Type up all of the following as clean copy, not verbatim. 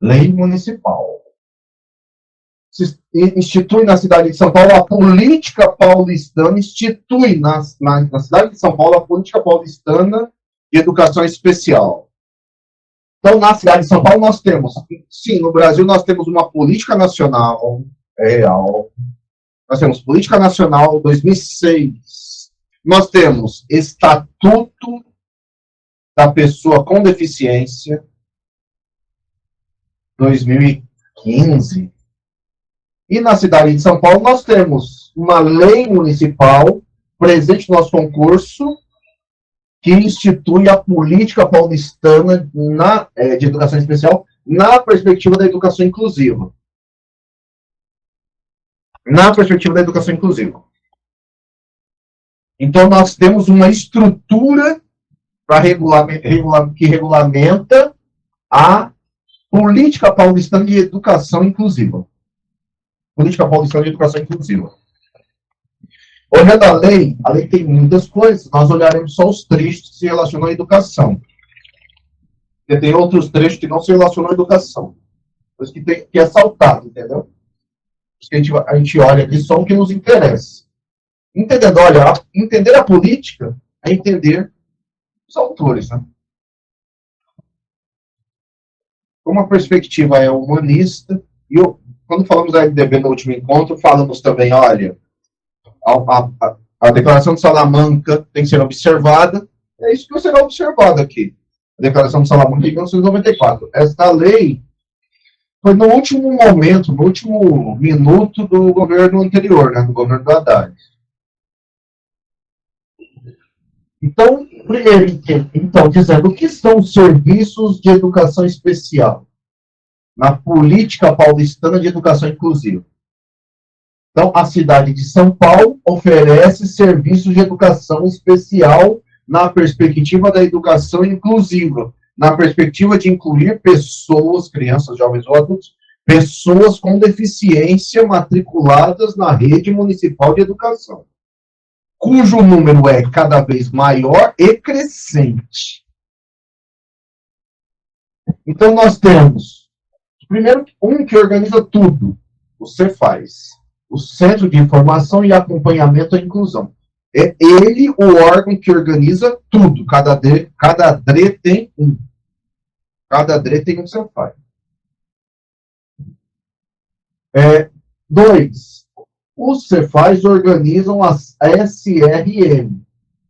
Lei municipal. Se institui na cidade de São Paulo a política paulistana, institui na cidade de São Paulo a política paulistana de educação especial. Então, na cidade de São Paulo, nós temos, sim, no Brasil, nós temos uma política nacional, real. Nós temos política nacional 2006. Nós temos estatuto da pessoa com deficiência 2015. E na cidade de São Paulo, nós temos uma lei municipal presente no nosso concurso que institui a política paulistana de educação especial na perspectiva da educação inclusiva. Na perspectiva da educação inclusiva. Então, nós temos uma estrutura que regulamenta a política paulistana de educação inclusiva. Política paulistana de educação inclusiva. Olhando a lei tem muitas coisas. Nós olharemos só os trechos que se relacionam à educação. Porque tem outros trechos que não se relacionam à educação. Por isso que é saltado, entendeu? Por isso que a gente olha aqui só o que nos interessa. Entendendo, olha, entender a política é entender os autores, né? Como a perspectiva é humanista, e quando falamos da LDB no último encontro, falamos também, olha, a Declaração de Salamanca tem que ser observada, é isso que será observado aqui. A Declaração de Salamanca de 1994. Esta lei foi no último momento, no último minuto do governo anterior, né, do governo do Haddad. Então, primeiro, dizendo o que são os serviços de educação especial na política paulistana de educação inclusiva. Então, a cidade de São Paulo oferece serviços de educação especial na perspectiva da educação inclusiva, na perspectiva de incluir pessoas, crianças, jovens ou adultos, pessoas com deficiência matriculadas na rede municipal de educação, cujo número é cada vez maior e crescente. Então, nós temos, primeiro, que organiza tudo, o Cefaz, o Centro de Informação e Acompanhamento à Inclusão. É ele o órgão que organiza tudo. Cada DRE tem um. Cada DRE tem um Cefaz. 2. Os Cefaz organizam as SRM,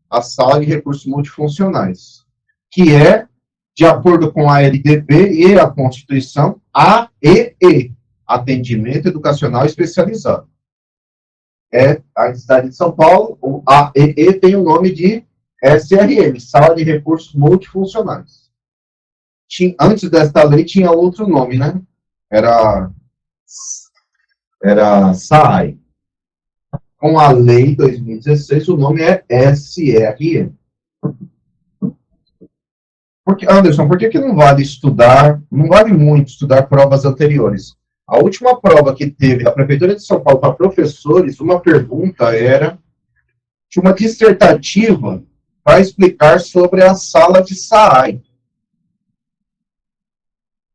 a Sala de Recursos Multifuncionais, que é, de acordo com a LDB e a Constituição, AEE, Atendimento Educacional Especializado. A cidade de São Paulo, o AEE tem o nome de SRM, Sala de Recursos Multifuncionais. Antes desta lei tinha outro nome, né? Era SAI. Com a lei 2016, o nome é SRM. Anderson, por que não vale estudar, não vale muito estudar provas anteriores? A última prova que teve da Prefeitura de São Paulo para professores, uma pergunta tinha uma dissertativa para explicar sobre a sala de SAI.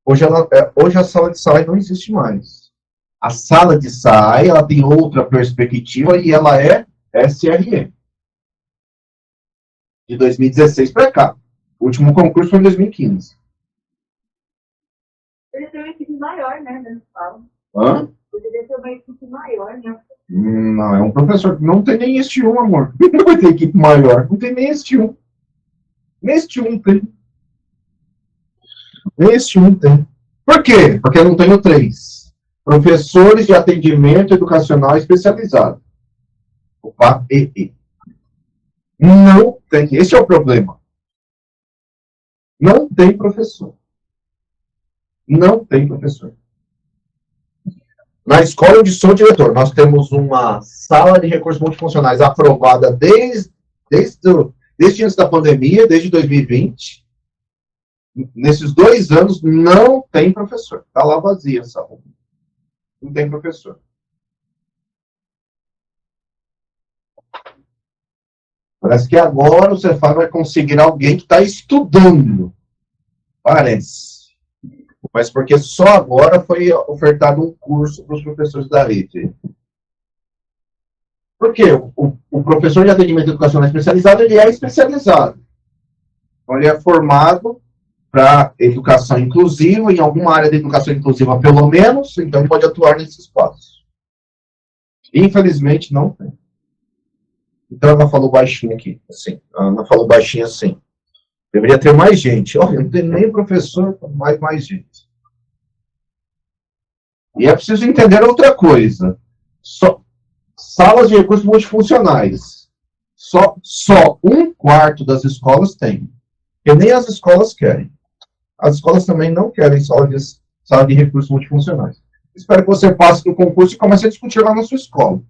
Hoje a sala de SAI não existe mais. A sala de SAI, ela tem outra perspectiva e ela é SRE. De 2016 para cá. O último concurso foi em 2015. Ele tem uma equipe maior, né? Hã? Poderia ter uma equipe maior, né? Não, é um professor. Não tem nem este um, amor. Não vai ter equipe maior. Não tem nem este um. Neste um tem. Neste um tem. Por quê? Porque eu não tenho 3. Professores de atendimento educacional especializado. Opa, Não tem. Esse é o problema. Não tem professor. Não tem professor. Na escola onde sou diretor, nós temos uma sala de recursos multifuncionais aprovada desde antes da pandemia, desde 2020. Nesses 2 anos, não tem professor. Está lá vazia essa sala. Não tem professor. Parece que agora o Cefaz vai conseguir alguém que está estudando. Parece. mas porque só agora foi ofertado um curso para os professores da rede. Porque o professor de atendimento educacional especializado, ele é especializado. Então, ele é formado para educação inclusiva, em alguma área de educação inclusiva, pelo menos, então ele pode atuar nesse espaço. Infelizmente, não tem. Então, ela falou baixinho aqui, assim. Ela falou baixinho assim. Deveria ter mais gente. Olha, não tem nem professor, mais gente. E é preciso entender outra coisa. Salas de recursos multifuncionais. Só 1/4 das escolas tem. E nem as escolas querem. As escolas também não querem sala de recursos multifuncionais. Espero que você passe no concurso e comece a discutir lá na sua escola.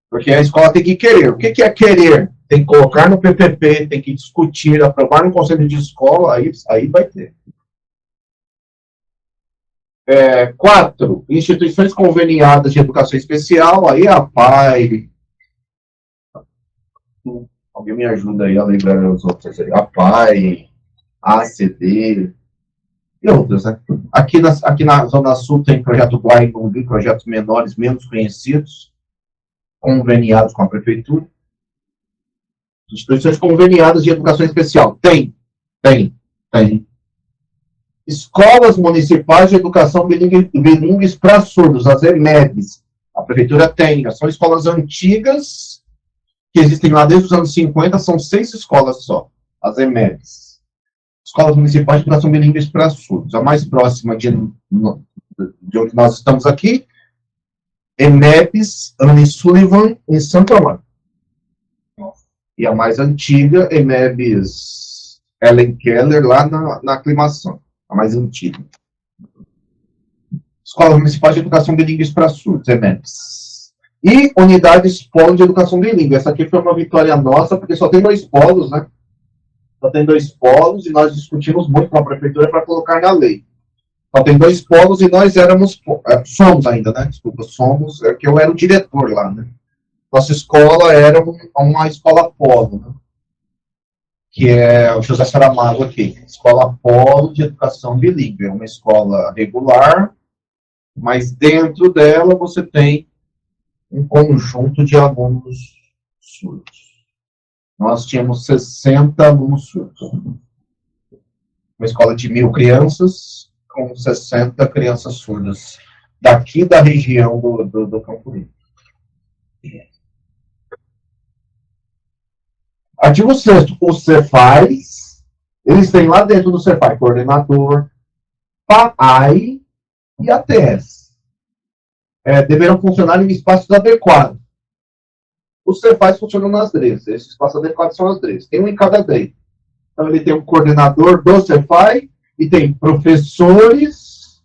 Porque a escola tem que querer. O que é querer? Tem que colocar no PPP, tem que discutir, aprovar no conselho de escola, aí vai ter. 4, instituições conveniadas de educação especial, aí a PAI. Alguém me ajuda aí a lembrar os outros aí. A PAI, a ACD e outras, né? Aqui na Zona Sul tem projeto Guaimbu, projetos menores, menos conhecidos, conveniados com a prefeitura. Instituições conveniadas de educação especial. Tem. Escolas municipais de educação bilíngues para surdos, as EMEBs. A prefeitura tem. São escolas antigas, que existem lá desde os anos 50, são 6 escolas só, as EMEBs. Escolas municipais de educação bilíngues para surdos. A mais próxima de onde nós estamos aqui, EMEBs, Anne Sullivan, em Santo Amaro. E a mais antiga, EMEBs Ellen Keller, lá na Aclimação. A mais antiga. Escolas Municipais de Educação Bilíngues para Surdos, EMEBs. E unidades polo de educação bilíngue. Essa aqui foi uma vitória nossa, porque só tem 2 polos, né? Só tem 2 polos, e nós discutimos muito com a prefeitura para colocar na lei. Só tem 2 polos, e nós somos ainda, né? Desculpa, que eu era o diretor lá, né? Nossa escola era uma escola polo, né? Que é o José Saramago aqui, Escola Polo de Educação Bilíngue. É uma escola regular, mas dentro dela você tem um conjunto de alunos surdos. Nós tínhamos 60 alunos surdos. Uma escola de 1.000 crianças, com 60 crianças surdas, daqui da região do Campo Limpo. Artigo 6º, o Cefaz, eles têm lá dentro do Cefaz coordenador, PAI e ATS. Deverão funcionar em espaços adequados. Os Cefaz funcionam nas DREs, esses espaços adequados são as DREs. Tem um em cada DRE. Então, ele tem um coordenador do Cefaz e tem professores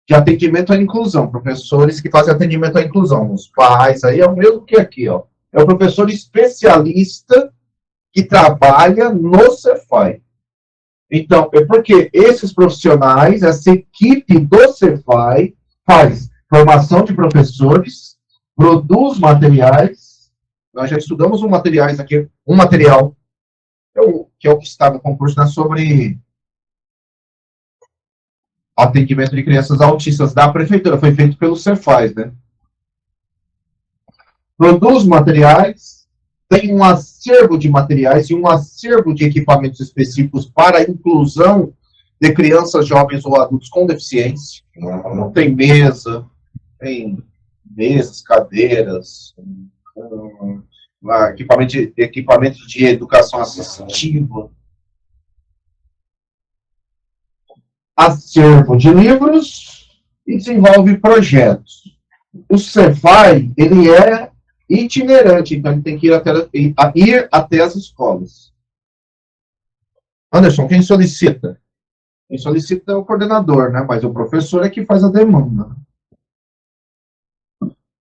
de atendimento à inclusão, professores que fazem atendimento à inclusão. Os PAIs aí é o mesmo que aqui, ó. É o professor especialista que trabalha no Cefaz. Então, é porque esses profissionais, essa equipe do Cefaz, faz formação de professores, produz materiais. Nós já estudamos um material que é o que está no concurso, né, sobre atendimento de crianças autistas da prefeitura. Foi feito pelo Cefaz, né? Produz materiais, tem um acervo de materiais e um acervo de equipamentos específicos para a inclusão de crianças, jovens ou adultos com deficiência. Tem mesas, cadeiras, equipamentos de educação assistiva, acervo de livros e desenvolve projetos. O Cefaz, ele é itinerante, então ele tem que ir até as escolas. Anderson, quem solicita? Quem solicita é o coordenador, né? Mas o professor é que faz a demanda.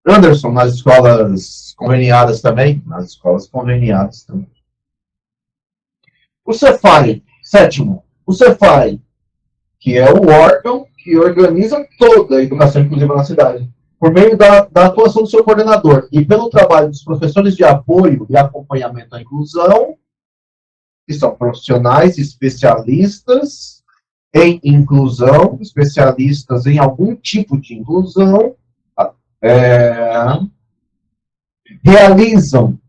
Anderson, nas escolas conveniadas também? Nas escolas conveniadas também. O Cefaz, 7º, o Cefaz, que é o órgão que organiza toda a educação inclusiva na cidade, por meio da atuação do seu coordenador e pelo trabalho dos professores de apoio e acompanhamento à inclusão, que são profissionais especialistas em inclusão, especialistas em algum tipo de inclusão,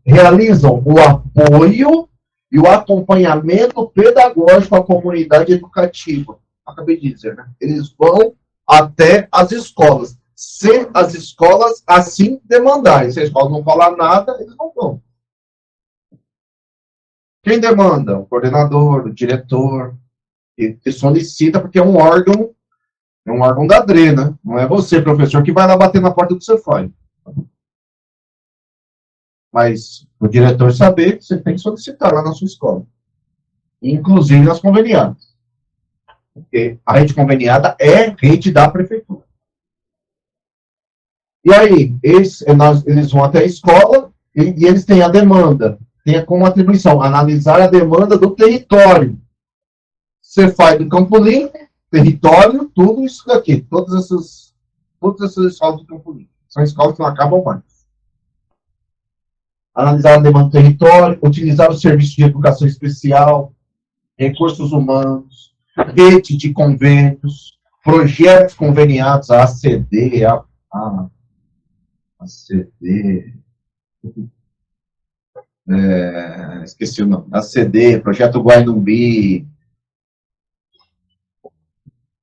realizam o apoio e o acompanhamento pedagógico à comunidade educativa. Acabei de dizer, né? Eles vão até as escolas. Se as escolas assim demandarem. Se a escola não falar nada, eles não vão. Quem demanda? O coordenador, o diretor, que solicita, porque é um órgão da DRE, né? Não é você, professor, que vai lá bater na porta do Cefai. Mas o diretor saber, você tem que solicitar lá na sua escola. Inclusive nas conveniadas. Porque a rede conveniada é rede da prefeitura. E aí, eles vão até a escola e eles têm a demanda. Tem como atribuição analisar a demanda do território. Cefai do Campo Limpo, território, tudo isso daqui. Todas essas escolas do Campo Limpo. São escolas que não acabam mais. Analisar a demanda do território, utilizar o serviço de educação especial, recursos humanos, rede de convênios, projetos conveniados, a ACD, a ACD, esqueci o nome, ACD, Projeto Guainumbi.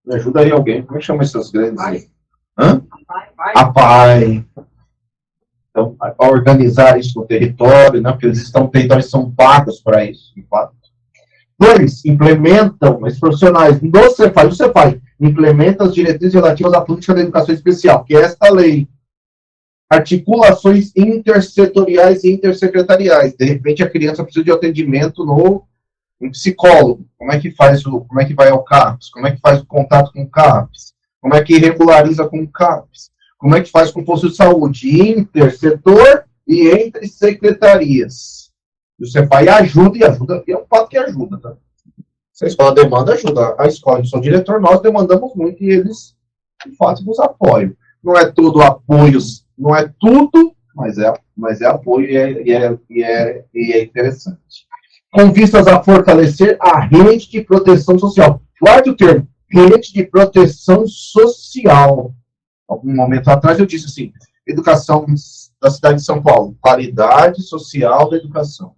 Me ajuda aí alguém, como é que chama essas grandes aí? Hã? A PAI. Então, para organizar isso no território, né, porque eles são pagos para isso, de fato. 2, implementam, os profissionais do Cefai, o Cefai implementa as diretrizes relativas à política da educação especial, que é esta lei. Articulações intersetoriais e intersecretariais. De repente, a criança precisa de atendimento no psicólogo. Como é que vai ao CAPS? Como é que faz o contato com o CAPS? Como é que regulariza com o CAPS? Como é que faz com o posto de saúde? Intersetor e entre secretarias. O Cefai ajuda, e é um fato que ajuda, tá? Se a escola demanda, ajuda. A escola, eu sou diretor, nós demandamos muito e eles, de fato, nos apoiam. Não é tudo apoios, não é tudo, mas é apoio e é interessante. Com vistas a fortalecer a rede de proteção social. Guarde o termo, rede de proteção social. Algum momento atrás eu disse assim, educação da cidade de São Paulo, qualidade social da educação.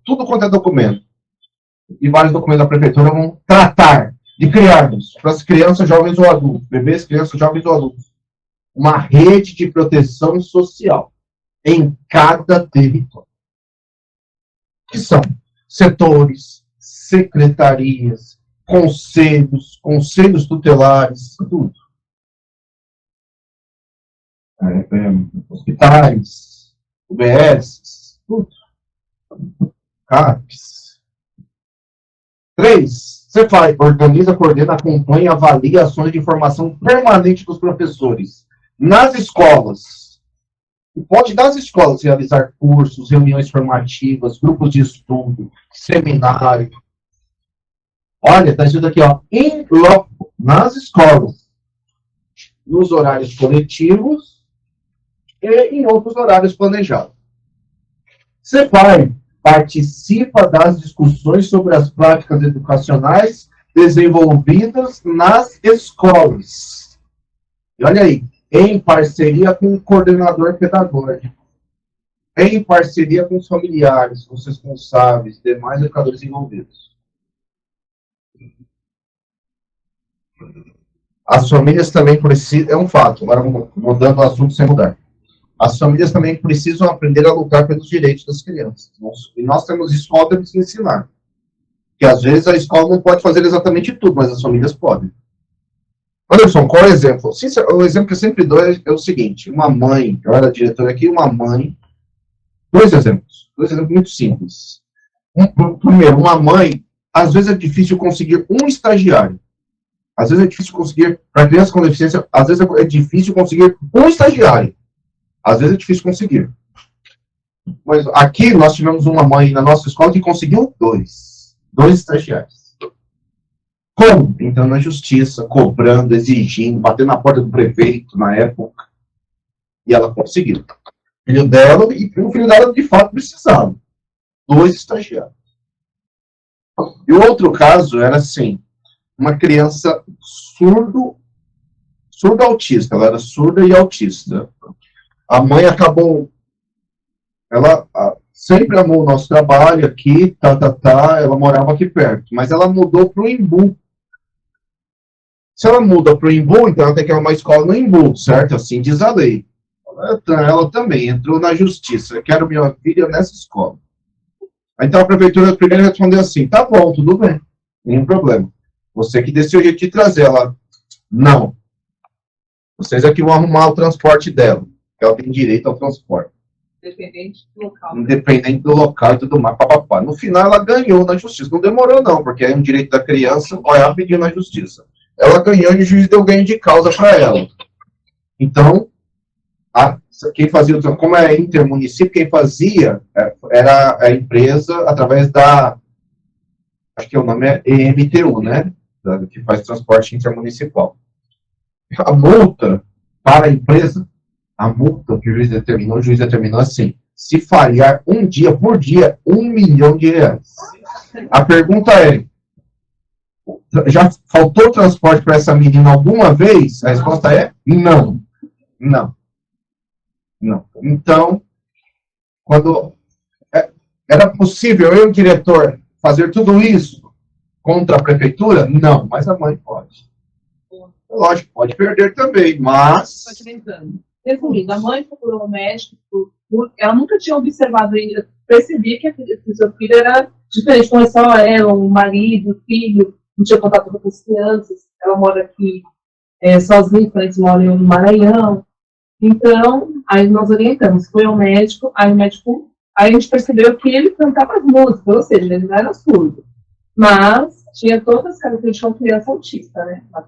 Tudo quanto é documento, e vários documentos da prefeitura vão tratar de criarmos, para as crianças, jovens ou adultos, bebês, crianças, jovens ou adultos, uma rede de proteção social em cada território. Que são setores, secretarias, conselhos tutelares, tudo. Hospitais, UBS, tudo. CAPES. 3. Cefai organiza, coordena, acompanha, avalia ações de formação permanente dos professores nas escolas. E pode, nas escolas, realizar cursos, reuniões formativas, grupos de estudo, seminário. Olha, está escrito aqui, ó, em loco, nas escolas, nos horários coletivos e em outros horários planejados. Cefai participa das discussões sobre as práticas educacionais desenvolvidas nas escolas. E olha aí, em parceria com o coordenador pedagógico, em parceria com os familiares, com os responsáveis, demais educadores envolvidos. As famílias também precisam, é um fato, agora mudando o assunto sem mudar. As famílias também precisam aprender a lutar pelos direitos das crianças. E nós temos escola para ensinar. Que às vezes a escola não pode fazer exatamente tudo, mas as famílias podem. Anderson, qual é o exemplo? O exemplo que eu sempre dou é o seguinte: uma mãe, eu era diretor aqui, uma mãe. Dois exemplos muito simples. Primeiro, uma mãe, às vezes é difícil conseguir um estagiário. Às vezes é difícil conseguir, para criança com deficiência, às vezes é difícil conseguir um estagiário. Às vezes é difícil conseguir. Mas aqui nós tivemos uma mãe na nossa escola que conseguiu dois estagiários. Como? Entrando na justiça, cobrando, exigindo, batendo na porta do prefeito na época. E ela conseguiu. O filho dela de fato precisava. 2 estagiários. E o outro caso era assim, uma criança surdo-autista, ela era surda e autista. A mãe acabou, ela sempre amou o nosso trabalho aqui, ela morava aqui perto, mas ela mudou para o Imbu. Se ela muda para o Imbu, então ela tem que arrumar uma escola no Imbu, certo? Assim diz a lei. Ela também entrou na justiça, quero minha filha nessa escola. Então a prefeitura primeiro respondeu assim, tá bom, tudo bem, nenhum problema. Você que decidiu o jeito de trazer ela. Não. Vocês é que vão arrumar o transporte dela. Ela tem direito ao transporte. Independente do local. Independente do local e tudo mais, papapá. No final ela ganhou na justiça. Não demorou não, porque é um direito da criança, olha, ela pediu na justiça. Ela ganhou e o juiz deu ganho de causa para ela. Então, quem fazia, como é intermunicípio, quem fazia era a empresa através da, acho que o nome é EMTU, né? Que faz transporte intermunicipal. A multa para a empresa, a multa que o juiz determinou assim, se falhar um dia por dia, R$1 milhão. A pergunta é, já faltou transporte para essa menina alguma vez? A resposta é não. Não. Não. Então, quando era possível eu, diretor, fazer tudo isso contra a prefeitura? Não, mas a mãe pode. Lógico, pode perder também, mas... Resumindo, a mãe procurou o médico, ela nunca tinha observado ainda, percebia que o seu filho era diferente, não é só ela, o marido, o filho, não tinha contato com as crianças, ela mora aqui sozinha, eles moram no Maranhão. Então, aí nós orientamos, foi ao médico, aí a gente percebeu que ele cantava as músicas, ou seja, ele não era surdo, mas tinha todas as características de uma criança autista, né? Nós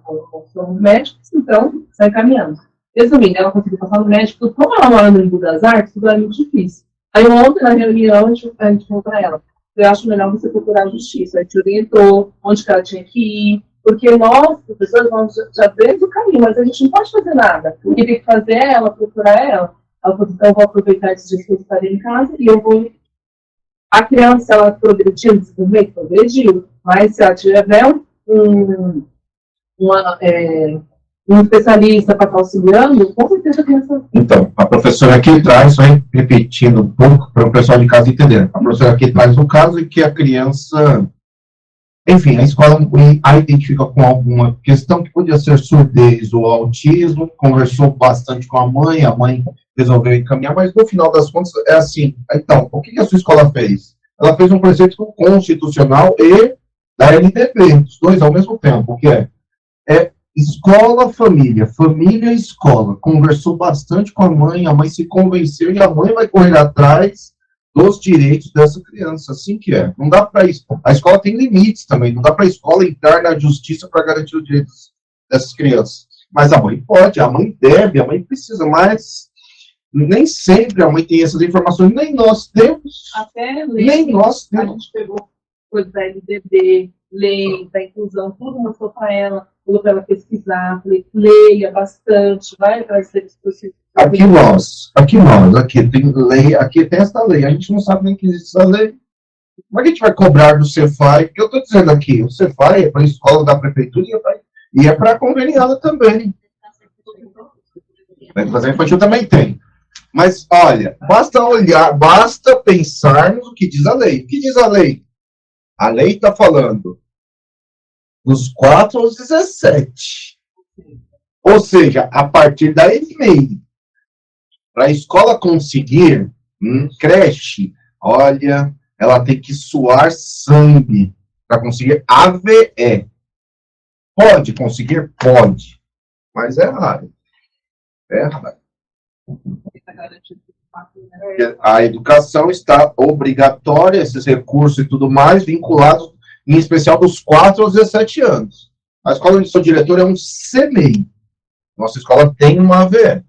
somos médicos, então sai caminhando. Resumindo, ela conseguiu passar no médico, como ela mora no Limbo das Artes, tudo é muito difícil. Aí ontem, na reunião, a gente falou para ela, eu acho melhor você procurar a justiça. A gente orientou onde que ela tinha que ir, porque nós, professores, vamos já desde o caminho, mas a gente não pode fazer nada. O que tem que fazer é ela procurar ela. Ela falou, então eu vou aproveitar esses dias que eu estarei em casa e eu vou... A criança, ela progrediu, desenvolvimento, progrediu, mas se ela tiver um especialista para estar auxiliando, com certeza a criança... Então, a professora aqui traz, só repetindo um pouco, para o pessoal de casa entender. A professora aqui traz um caso em que a criança... Enfim, a escola a identifica com alguma questão que podia ser surdez ou autismo, conversou bastante com a mãe resolveu encaminhar, mas no final das contas é assim. Então, o que a sua escola fez? Ela fez um preceito constitucional e da LDB, os dois ao mesmo tempo, o que é escola, família, família, escola. Conversou bastante com a mãe se convenceu e a mãe vai correr atrás dos direitos dessa criança, assim que é. Não dá para isso. A escola tem limites também, não dá para a escola entrar na justiça para garantir os direitos dessas crianças. Mas a mãe pode, a mãe deve, a mãe precisa, mas nem sempre a mãe tem essas informações, nem nós temos. Até lei, nem nós temos. A gente pegou coisa da LDB, lei, da inclusão, tudo mostrou para ela, falou para ela pesquisar, falei, leia bastante, vai atrás desse processo. Aqui tem lei, aqui tem essa lei, a gente não sabe nem que existe essa lei. Como é que a gente vai cobrar do Cefai? Porque eu estou dizendo aqui, o Cefai é para a escola da prefeitura e é para a conveniada também. A educação infantil também tem. Mas, olha, basta olhar, basta pensarmos o que diz a lei. O que diz a lei? A lei está falando dos 4 aos 17. Ou seja, a partir da EMEI. Para a escola conseguir creche, olha, ela tem que suar sangue para conseguir AVE. Pode conseguir? Pode. Mas é raro. É raro. A educação está obrigatória, esses recursos e tudo mais, vinculados, em especial, dos 4 aos 17 anos. A escola onde sou diretor é um CMEI. Nossa escola tem uma AVE.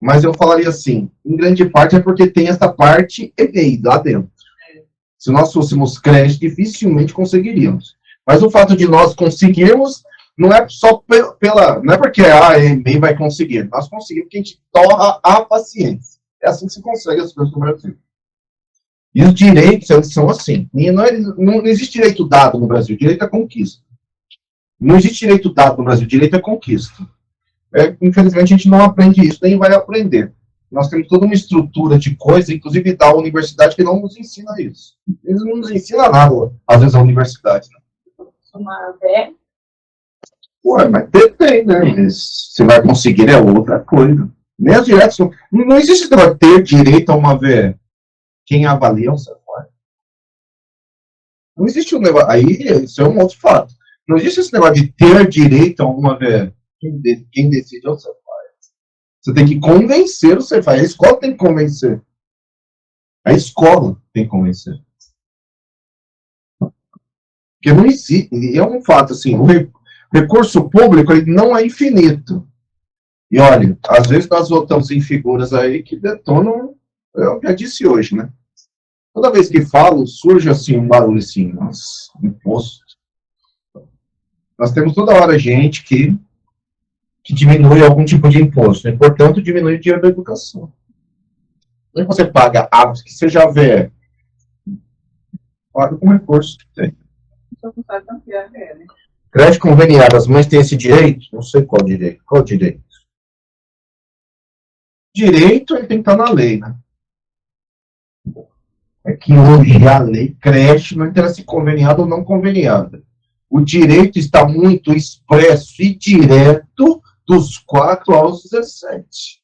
Mas eu falaria assim, em grande parte é porque tem essa parte EMEI lá dentro. Se nós fôssemos creche, dificilmente conseguiríamos. Mas o fato de nós conseguirmos não é só não é porque a EMEI vai conseguir. Nós conseguimos porque a gente torra a paciência. É assim que se consegue as coisas no Brasil. E os direitos, eles são assim. Não existe direito dado no Brasil, direito é conquista. Não existe direito dado no Brasil, direito é conquista. Infelizmente, a gente não aprende isso, nem vai aprender. Nós temos toda uma estrutura de coisa, inclusive da universidade, que não nos ensina isso. Eles não nos ensinam nada, às vezes, a universidade. Né? Uma BR? Ué, mas depende, né? Se vai conseguir é outra coisa. Nem os direitos. Não existe ter direito a uma VR. Quem avalia é o Cefai. Não existe um negócio. Aí, isso é um outro fato. Não existe esse negócio de ter direito a uma VR. Quem decide é o Cefai. Você tem que convencer o Cefai. A escola tem que convencer. A escola tem que convencer. Porque não existe. E é um fato, assim, o recurso público ele não é infinito. E olha, às vezes nós votamos em figuras aí que detonam, eu já disse hoje, né? Toda vez que falo, surge assim um barulho assim, nossa, imposto. Nós temos toda hora gente que diminui algum tipo de imposto, e, portanto, diminui o dinheiro da educação. Quando você paga algo que você já vê, paga com recurso que tem. Crédito conveniado, as mães têm esse direito? Não sei qual direito. Qual direito? Direito ele tem que estar na lei, né? É que hoje a lei creche, não interessa se conveniada ou não conveniada. O direito está muito expresso e direto dos 4 aos 17.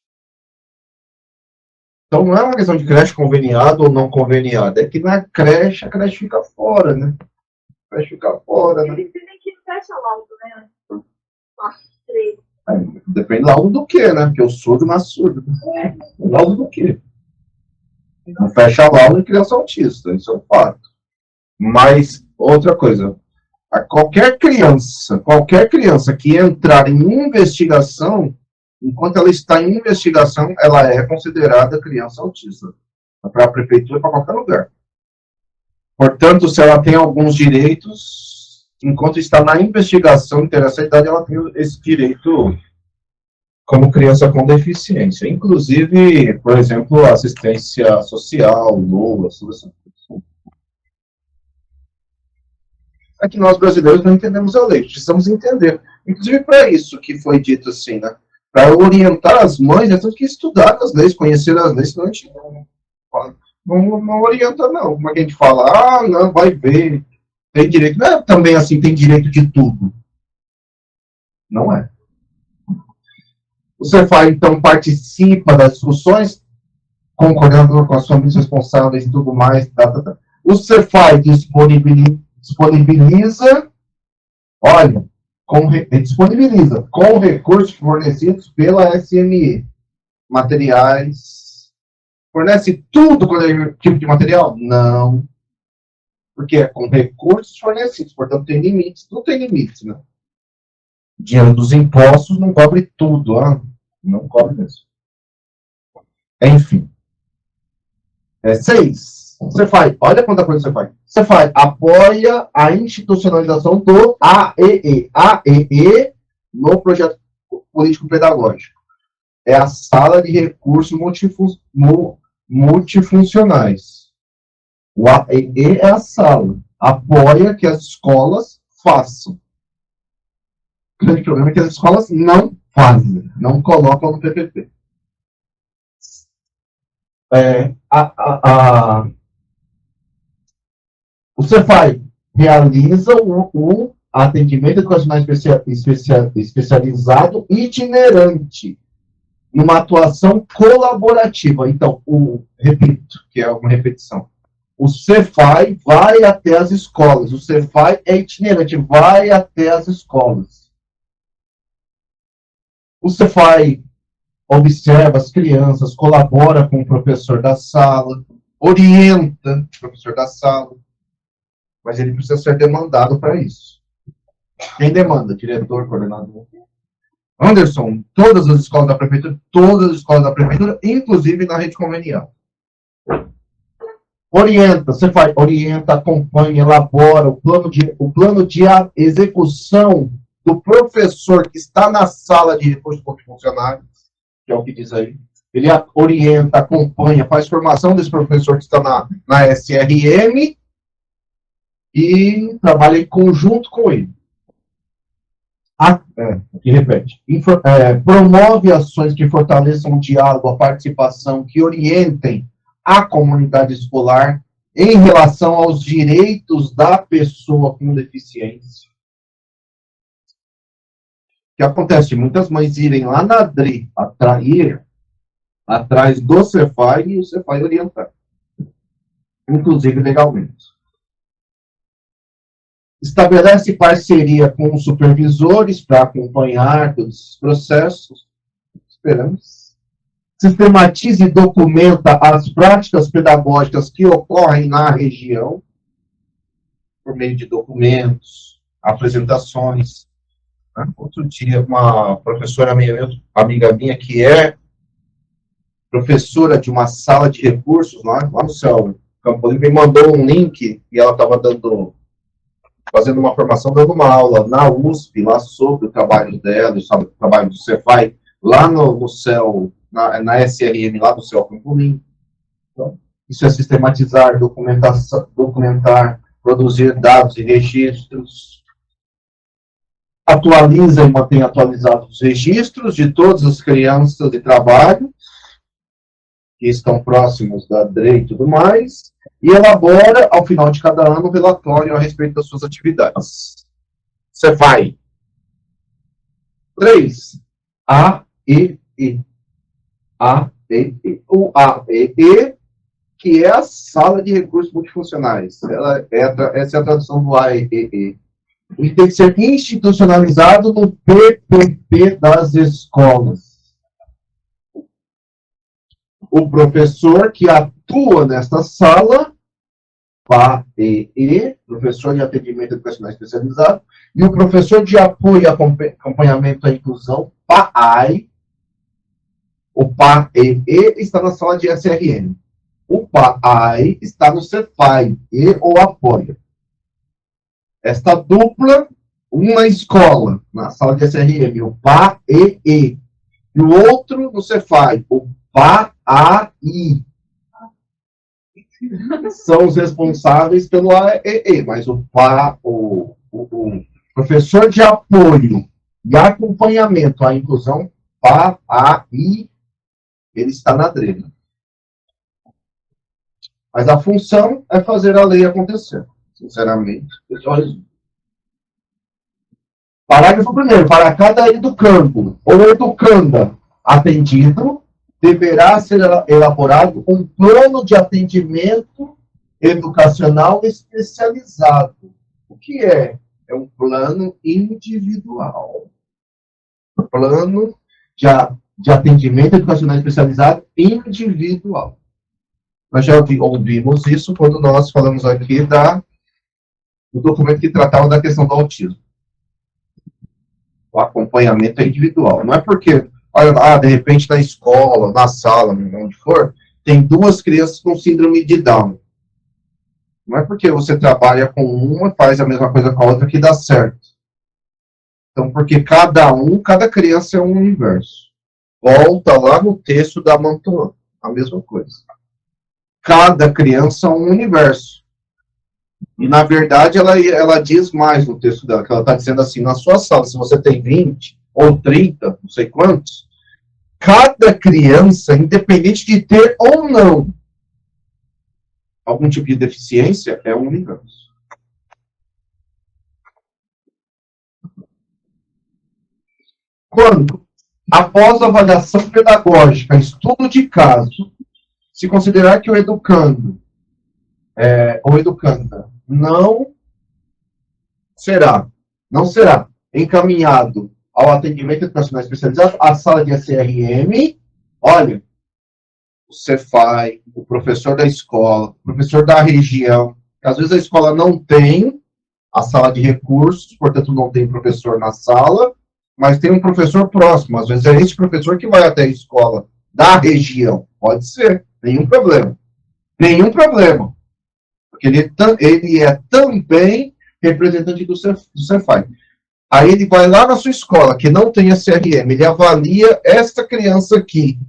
Então não é uma questão de creche conveniada ou não conveniada, é que na creche, a creche fica fora, né? A creche fica fora, né? Eles dizem que fecha logo, né? Depende logo do que, né? Porque o surdo nasce surdo. Logo do que? Não fecha a aula em criança autista, isso é um fato. Mas, outra coisa, qualquer criança que entrar em investigação, enquanto ela está em investigação, ela é considerada criança autista. Para a prefeitura, para qualquer lugar. Portanto, se ela tem alguns direitos, enquanto está na investigação, interessa a idade, ela tem esse direito como criança com deficiência. Inclusive, por exemplo, assistência social, LOA, tudo isso. É que nós brasileiros não entendemos a lei, precisamos entender. Inclusive para isso que foi dito assim, né? Para orientar as mães, nós temos que estudar as leis, conhecer as leis, senão a gente não orienta, não. Como é que a gente fala? Não, vai ver. Tem direito. Não é também assim, tem direito de tudo. Não é. O Cefai, então, participa das discussões, concordando com as famílias responsáveis e tudo mais. O Cefai disponibiliza, olha, disponibiliza com recursos fornecidos pela SME, materiais, fornece tudo quando é tipo de material? Não, porque é com recursos fornecidos, portanto tem limites, não tem limites, né? Dinheiro dos impostos não cobre tudo, não cobre mesmo. Enfim. 6. Cefai, olha quanta coisa você faz. Cefai apoia a institucionalização do AEE. AEE no projeto político-pedagógico. É a sala de recursos multifuncionais. O AEE é a sala. Apoia que as escolas façam. O grande problema é que as escolas não fazem, não colocam no PPP. O Cefai realiza o atendimento educacional especializado itinerante, numa atuação colaborativa. Então, repito, que é uma repetição. O Cefai vai até as escolas. O Cefai é itinerante, vai até as escolas. O Cefai observa as crianças, colabora com o professor da sala, orienta o professor da sala, mas ele precisa ser demandado para isso. Quem demanda? Diretor, coordenador. Anderson, todas as escolas da prefeitura, inclusive na rede convenial. Orienta, você faz, orienta, acompanha, elabora o plano de execução do professor que está na sala de recursos multifuncionários, que é o que diz aí. Ele orienta, acompanha, faz formação desse professor que está na SRM e trabalha em conjunto com ele. Aqui repete. Promove ações que fortaleçam o diálogo, a participação, que orientem a comunidade escolar em relação aos direitos da pessoa com deficiência. O que acontece? Muitas mães irem lá na DRE, atrás do Cefai e o Cefai orientar, inclusive legalmente. Estabelece parceria com os supervisores para acompanhar todos esses processos. Esperamos. Sistematiza e documenta as práticas pedagógicas que ocorrem na região, por meio de documentos, apresentações. Outro dia, uma professora amiga minha, que é professora de uma sala de recursos lá no céu, Campo Limpo, me mandou um link e ela estava fazendo uma formação, dando uma aula na USP, lá sobre o trabalho dela, sobre o trabalho do Cefai, lá no céu, na SRM, lá do céu Campo Limpo. Então, isso é sistematizar, documentar, produzir dados e registros, atualiza e mantém atualizados os registros de todas as crianças de trabalho que estão próximos da DRE e tudo mais, e elabora, ao final de cada ano, um relatório a respeito das suas atividades. Cefai. 3. AEE. O AEE, que é a Sala de Recursos Multifuncionais. Essa é a tradução do AEE. Ele tem que ser institucionalizado no PPP das escolas. O professor que atua nesta sala, PAEE, professor de atendimento educacional especializado, e o professor de apoio e acompanhamento à inclusão, PAAI. O PAEE está na sala de SRM. O PAAI está no Cefai e o apoia. Esta dupla, um na escola, na sala de SRM, o PAEE, e o outro no Cefai, o PAAI. São os responsáveis pelo AEE, mas o professor de apoio e acompanhamento à inclusão, PAAI, ele está na DRE. Mas a função é fazer a lei acontecer. Sinceramente, parágrafo 1º. Para cada educando ou educanda atendido, deverá ser elaborado um plano de atendimento educacional especializado. O que é? É um plano individual. Plano de atendimento educacional especializado individual. Nós já ouvimos isso quando nós falamos aqui do documento que tratava da questão do autismo. O acompanhamento é individual. Não é porque, de repente, na escola, na sala, onde for, tem 2 crianças com síndrome de Down. Não é porque você trabalha com uma, faz a mesma coisa com a outra, que dá certo. Então, porque cada criança é um universo. Volta lá no texto da Mantuan, a mesma coisa. Cada criança é um universo. E, na verdade, ela diz mais no texto dela, que ela está dizendo assim, na sua sala, se você tem 20 ou 30, não sei quantos, cada criança, independente de ter ou não algum tipo de deficiência, é um universo. Quando, após a avaliação pedagógica, estudo de caso, se considerar que o educando ou educanda não será encaminhado ao atendimento educacional especializado, a sala de SRM, olha, o Cefai, o professor da escola, o professor da região, às vezes a escola não tem a sala de recursos, portanto não tem professor na sala, mas tem um professor próximo, às vezes é esse professor que vai até a escola da região, pode ser, nenhum problema. Porque ele é também representante do Cefai. Aí ele vai lá na sua escola, que não tem a CRM, ele avalia essa criança aqui.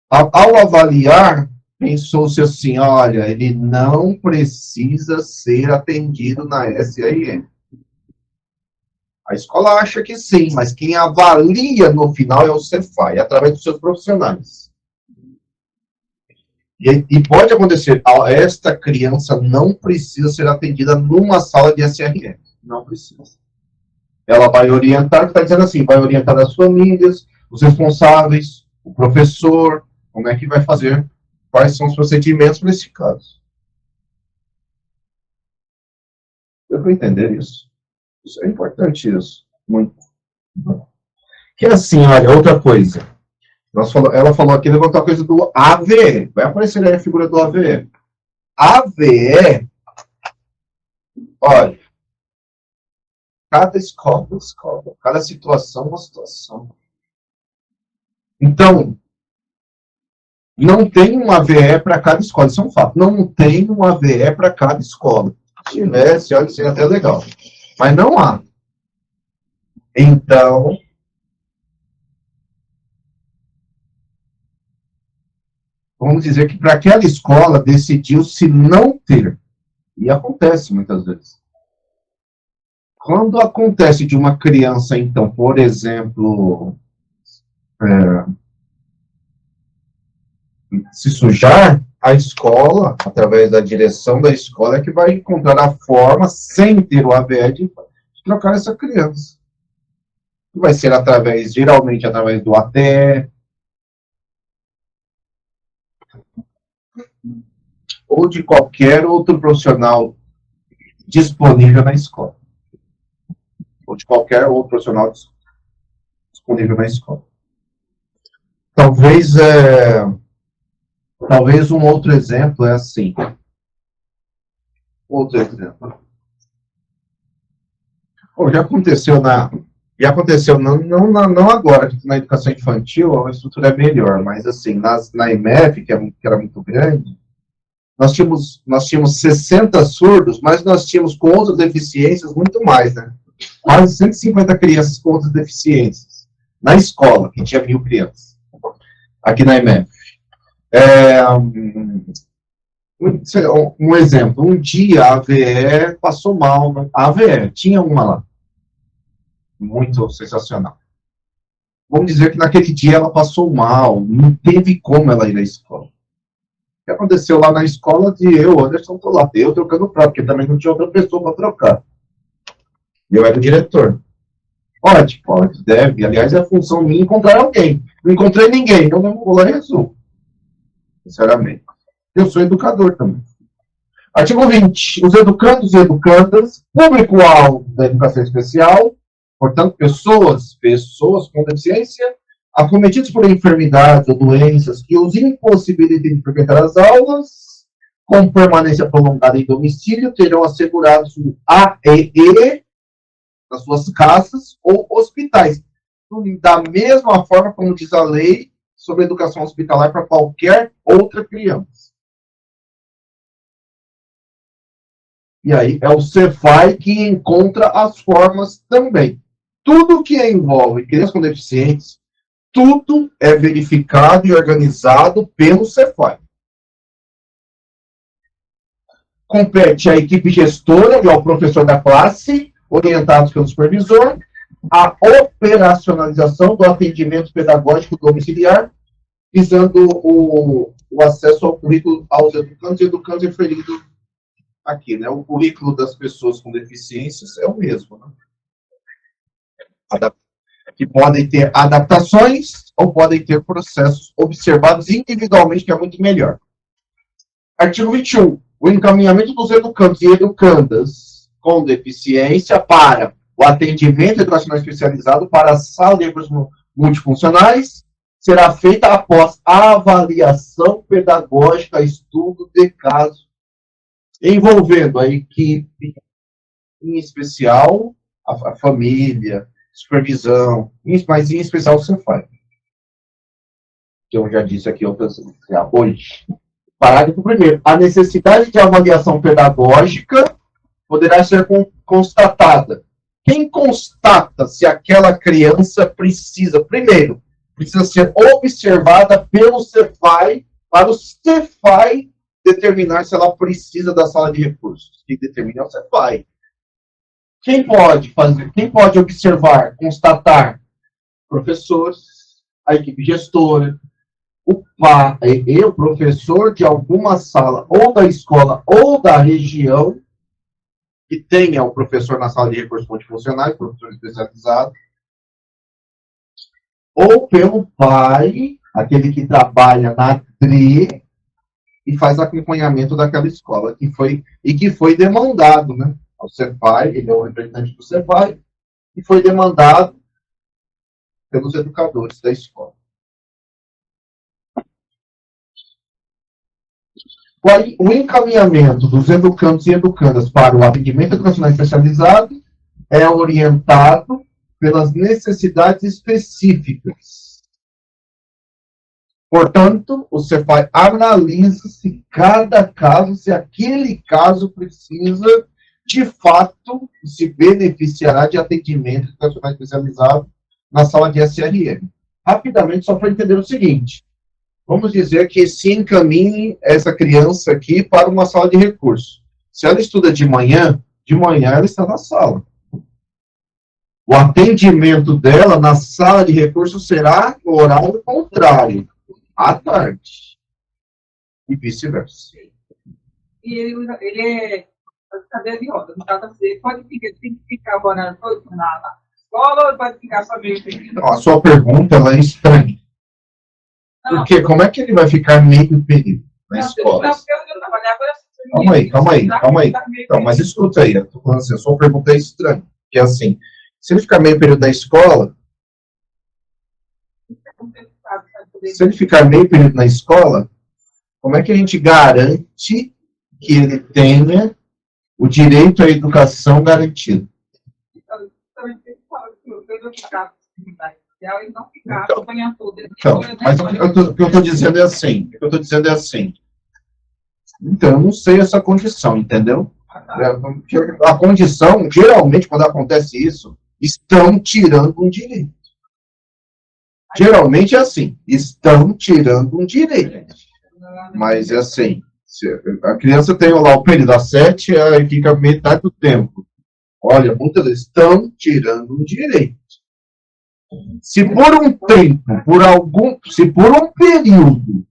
Ao avaliar, pensou-se assim, olha, ele não precisa ser atendido na SRM. A escola acha que sim, mas quem avalia no final é o Cefai, através dos seus profissionais. E pode acontecer, esta criança não precisa ser atendida numa sala de SRM. Não precisa. Ela vai orientar, está dizendo assim, vai orientar as famílias, os responsáveis, o professor, como é que vai fazer, quais são os procedimentos para esse caso. Eu vou entender isso. Isso é importante, isso. Muito. Que assim, olha, outra coisa. Ela falou aqui, levantou a coisa do AVE. Vai aparecer aí a figura do AVE. AVE, olha, cada escola, cada situação é uma situação. Então, não tem um AVE para cada escola, isso é um fato. Não tem um AVE para cada escola. Se tivesse, olha, seria até legal. Mas não há. Então, vamos dizer que para aquela escola decidiu-se não ter. E acontece muitas vezes. Quando acontece de uma criança, então, por exemplo, se sujar, a escola, através da direção da escola, é que vai encontrar a forma, sem ter o AVE, de trocar essa criança. Vai ser geralmente através do ATE, ou de qualquer outro profissional disponível na escola. Ou de qualquer outro profissional disponível na escola. Talvez um outro exemplo é assim. Outro exemplo. Já aconteceu não agora, que na educação infantil a estrutura é melhor, mas assim, na IMEF, que era muito grande, nós tínhamos 60 surdos, mas nós tínhamos com outras deficiências muito mais, né? Quase 150 crianças com outras deficiências. Na escola, que tinha 1.000 crianças. Aqui na IMEF. Um exemplo, um dia a AVE passou mal. A AVE, tinha uma lá. Muito sensacional. Vamos dizer que naquele dia ela passou mal, não teve como ela ir à escola. O que aconteceu lá na escola Anderson, estou lá, eu trocando prato, porque também não tinha outra pessoa para trocar. Eu era o diretor. Pode, deve. Aliás, é a função minha encontrar alguém. Não encontrei ninguém, então eu vou lá e resolvo. Sinceramente. Eu sou educador também. Artigo 20. Os educandos e educandas, público-alvo da educação especial, portanto, pessoas com deficiência, acometidos por enfermidades ou doenças que os impossibilitem de frequentar as aulas, com permanência prolongada em domicílio, terão assegurados o AEE nas suas casas ou hospitais. Da mesma forma como diz a lei sobre educação hospitalar para qualquer outra criança. E aí é o Cefai que encontra as formas também. Tudo que envolve crianças com deficiências, tudo é verificado e organizado pelo Cefai. Compete à equipe gestora e ao professor da classe, orientados pelo supervisor, a operacionalização do atendimento pedagógico domiciliar, visando o acesso ao currículo aos educandos e educandos referidos aqui, né? O currículo das pessoas com deficiências é o mesmo, né? Que podem ter adaptações ou podem ter processos observados individualmente, que é muito melhor. Artigo 21. O encaminhamento dos educandos e educandas com deficiência para o atendimento educacional especializado para a sala de recursos multifuncionais será feita após a avaliação pedagógica, estudo de caso, envolvendo a equipe, em especial a família, supervisão, mas em especial o Cefai. Que eu já disse aqui outras vezes. Hoje. Parágrafo 1º. A necessidade de avaliação pedagógica poderá ser constatada. Quem constata se aquela criança precisa, primeiro, precisa ser observada pelo Cefai, para o Cefai determinar se ela precisa da sala de recursos. Quem determina é o Cefai. Quem pode fazer? Quem pode observar, constatar? Professores, a equipe gestora, o pai e o professor de alguma sala, ou da escola, ou da região, que tenha o professor na sala de recursos multifuncionais, professor especializado, ou pelo pai, aquele que trabalha na DRE e faz acompanhamento daquela escola, que foi demandado, né? O Cefai, ele é o representante do Cefai, e foi demandado pelos educadores da escola. O encaminhamento dos educandos e educandas para o atendimento educacional especializado é orientado pelas necessidades específicas. Portanto, o Cefai analisa se cada caso, se aquele caso precisa, de fato, se beneficiará de atendimento educacional especializado na sala de SRM. Rapidamente, só para entender o seguinte. Vamos dizer que se encaminhe essa criança aqui para uma sala de recursos. Se ela estuda de manhã ela está na sala. O atendimento dela na sala de recursos será no horário contrário, à tarde. E vice-versa. E ele é cadeira de rodas. No caso, você tem que ficar morando todo na escola ou pode ficar só meio período? A sua pergunta ela é estranha. Porque como é que ele vai ficar meio período na escola? Calma aí. Então, mas escuta aí, eu tô falando assim, a sua pergunta é estranha. Que é assim, se ele ficar meio período na escola, como é que a gente garante que ele tenha o direito à educação garantido? Então, mas o que eu estou dizendo é assim. Então, eu não sei essa condição, entendeu? A condição, geralmente, quando acontece isso, estão tirando um direito. Geralmente é assim, estão tirando um direito. Mas é assim, a criança tem lá o período às 7, aí fica metade do tempo. Olha, muitas vezes estão tirando um direito. Se por um tempo, se por um período,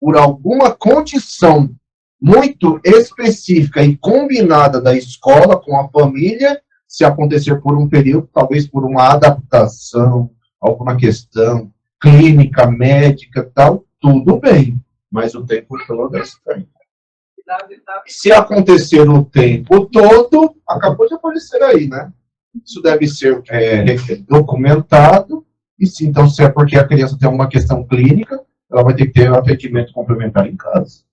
por alguma condição muito específica e combinada da escola com a família, se acontecer por um período, talvez por uma adaptação, alguma questão clínica, médica, tal, tudo bem, mas o tempo todo é estranho. Se acontecer o tempo todo, acabou de aparecer aí, né? Isso deve ser documentado, e sim, então, se é porque a criança tem uma questão clínica, ela vai ter que ter um atendimento complementar em casa.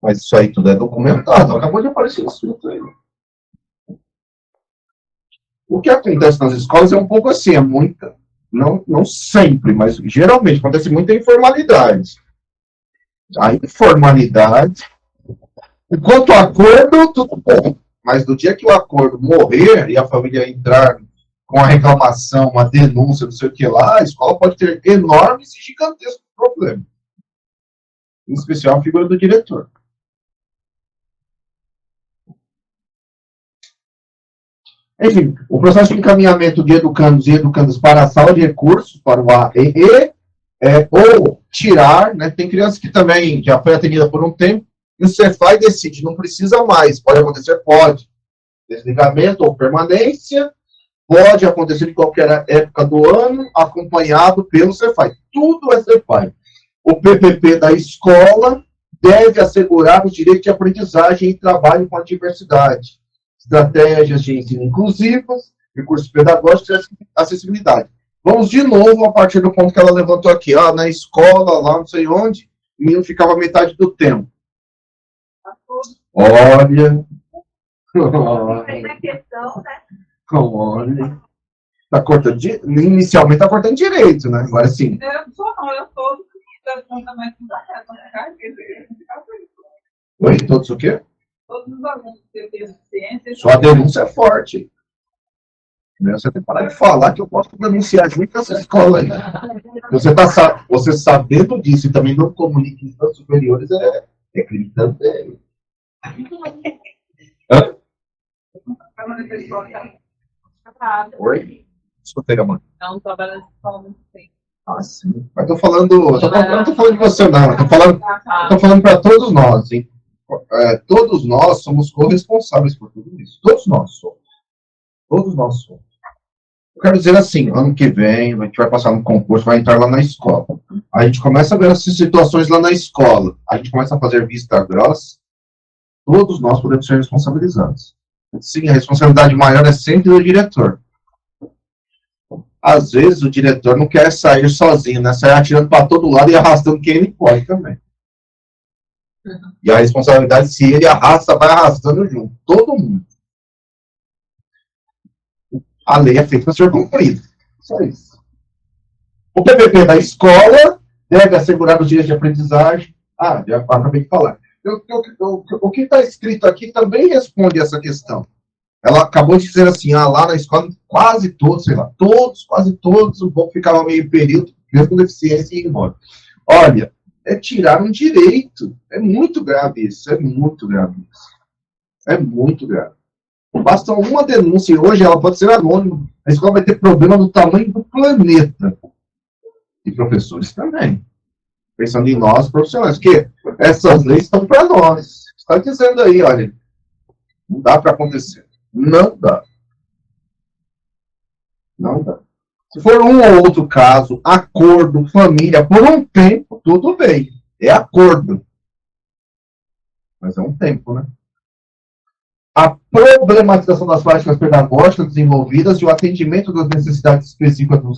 Mas isso aí tudo é documentado, acabou de aparecer isso aí. O que acontece nas escolas é um pouco assim, não sempre, mas geralmente acontece muita informalidade. A informalidade, enquanto o acordo, tudo bom. Mas no dia que o acordo morrer e a família entrar com a reclamação, uma denúncia, não sei o que lá, a escola pode ter enormes e gigantescos problemas. Em especial a figura do diretor. Enfim, o processo de encaminhamento de educandos e educandas para a sala de recursos, para o AEE, ou tirar, né, tem criança que também já foi atendida por um tempo, e o Cefai decide, não precisa mais, pode acontecer, pode. Desligamento ou permanência, pode acontecer em qualquer época do ano, acompanhado pelo Cefai. Tudo é Cefai. O PPP da escola deve assegurar os direitos de aprendizagem e trabalho com a diversidade, estratégias de ensino inclusivas, recursos pedagógicos e acessibilidade. Vamos de novo a partir do ponto que ela levantou aqui. Na escola, lá não sei onde, o menino ficava metade do tempo. Olha. Olha. Tá cortando, inicialmente está cortando direito, né? Agora sim. Eu sou Oi, todos o quê? Todos os alunos que têm deficiência. Sua denúncia é forte. Você tem que parar de falar que eu posso denunciar junto essa escola aí. Você sabendo disso e também não comunica em instâncias superiores é crime também. Hã? Oi? Escutei, amor. Não, trabalha de escola muito tempo. Ah, sim. Mas eu não tô falando de você, não. Eu tô falando para todos nós, hein? Todos nós somos corresponsáveis por tudo isso. Todos nós somos. Todos nós somos. Eu quero dizer assim, ano que vem, a gente vai passar no concurso, vai entrar lá na escola. A gente começa a ver essas situações lá na escola. A gente começa a fazer vista grossa. Todos nós podemos ser responsabilizados. Sim, a responsabilidade maior é sempre do diretor. Às vezes o diretor não quer sair sozinho, né? Sair atirando para todo lado e arrastando quem ele pode também. E a responsabilidade, se ele arrasta, vai arrastando junto. Todo mundo. A lei é feita para ser cumprida. Só isso. O PPP da escola deve assegurar os dias de aprendizagem. Já acabei de falar. O que está escrito aqui também responde essa questão. Ela acabou de dizer assim, lá na escola, quase todos, quase todos, o povo ficava meio período, mesmo com deficiência e ia embora. Olha, é tirar um direito. É muito grave isso, é muito grave isso. É muito grave. Basta uma denúncia, e hoje ela pode ser anônima. A escola vai ter problema do tamanho do planeta. E professores também. Pensando em nós, profissionais. Porque essas leis estão para nós. Está dizendo aí, olha, não dá para acontecer. Não dá. Não dá. Se for um ou outro caso, acordo, família, por um tempo, tudo bem. É acordo. Mas é um tempo, né? A problematização das práticas pedagógicas desenvolvidas e o atendimento das necessidades específicas dos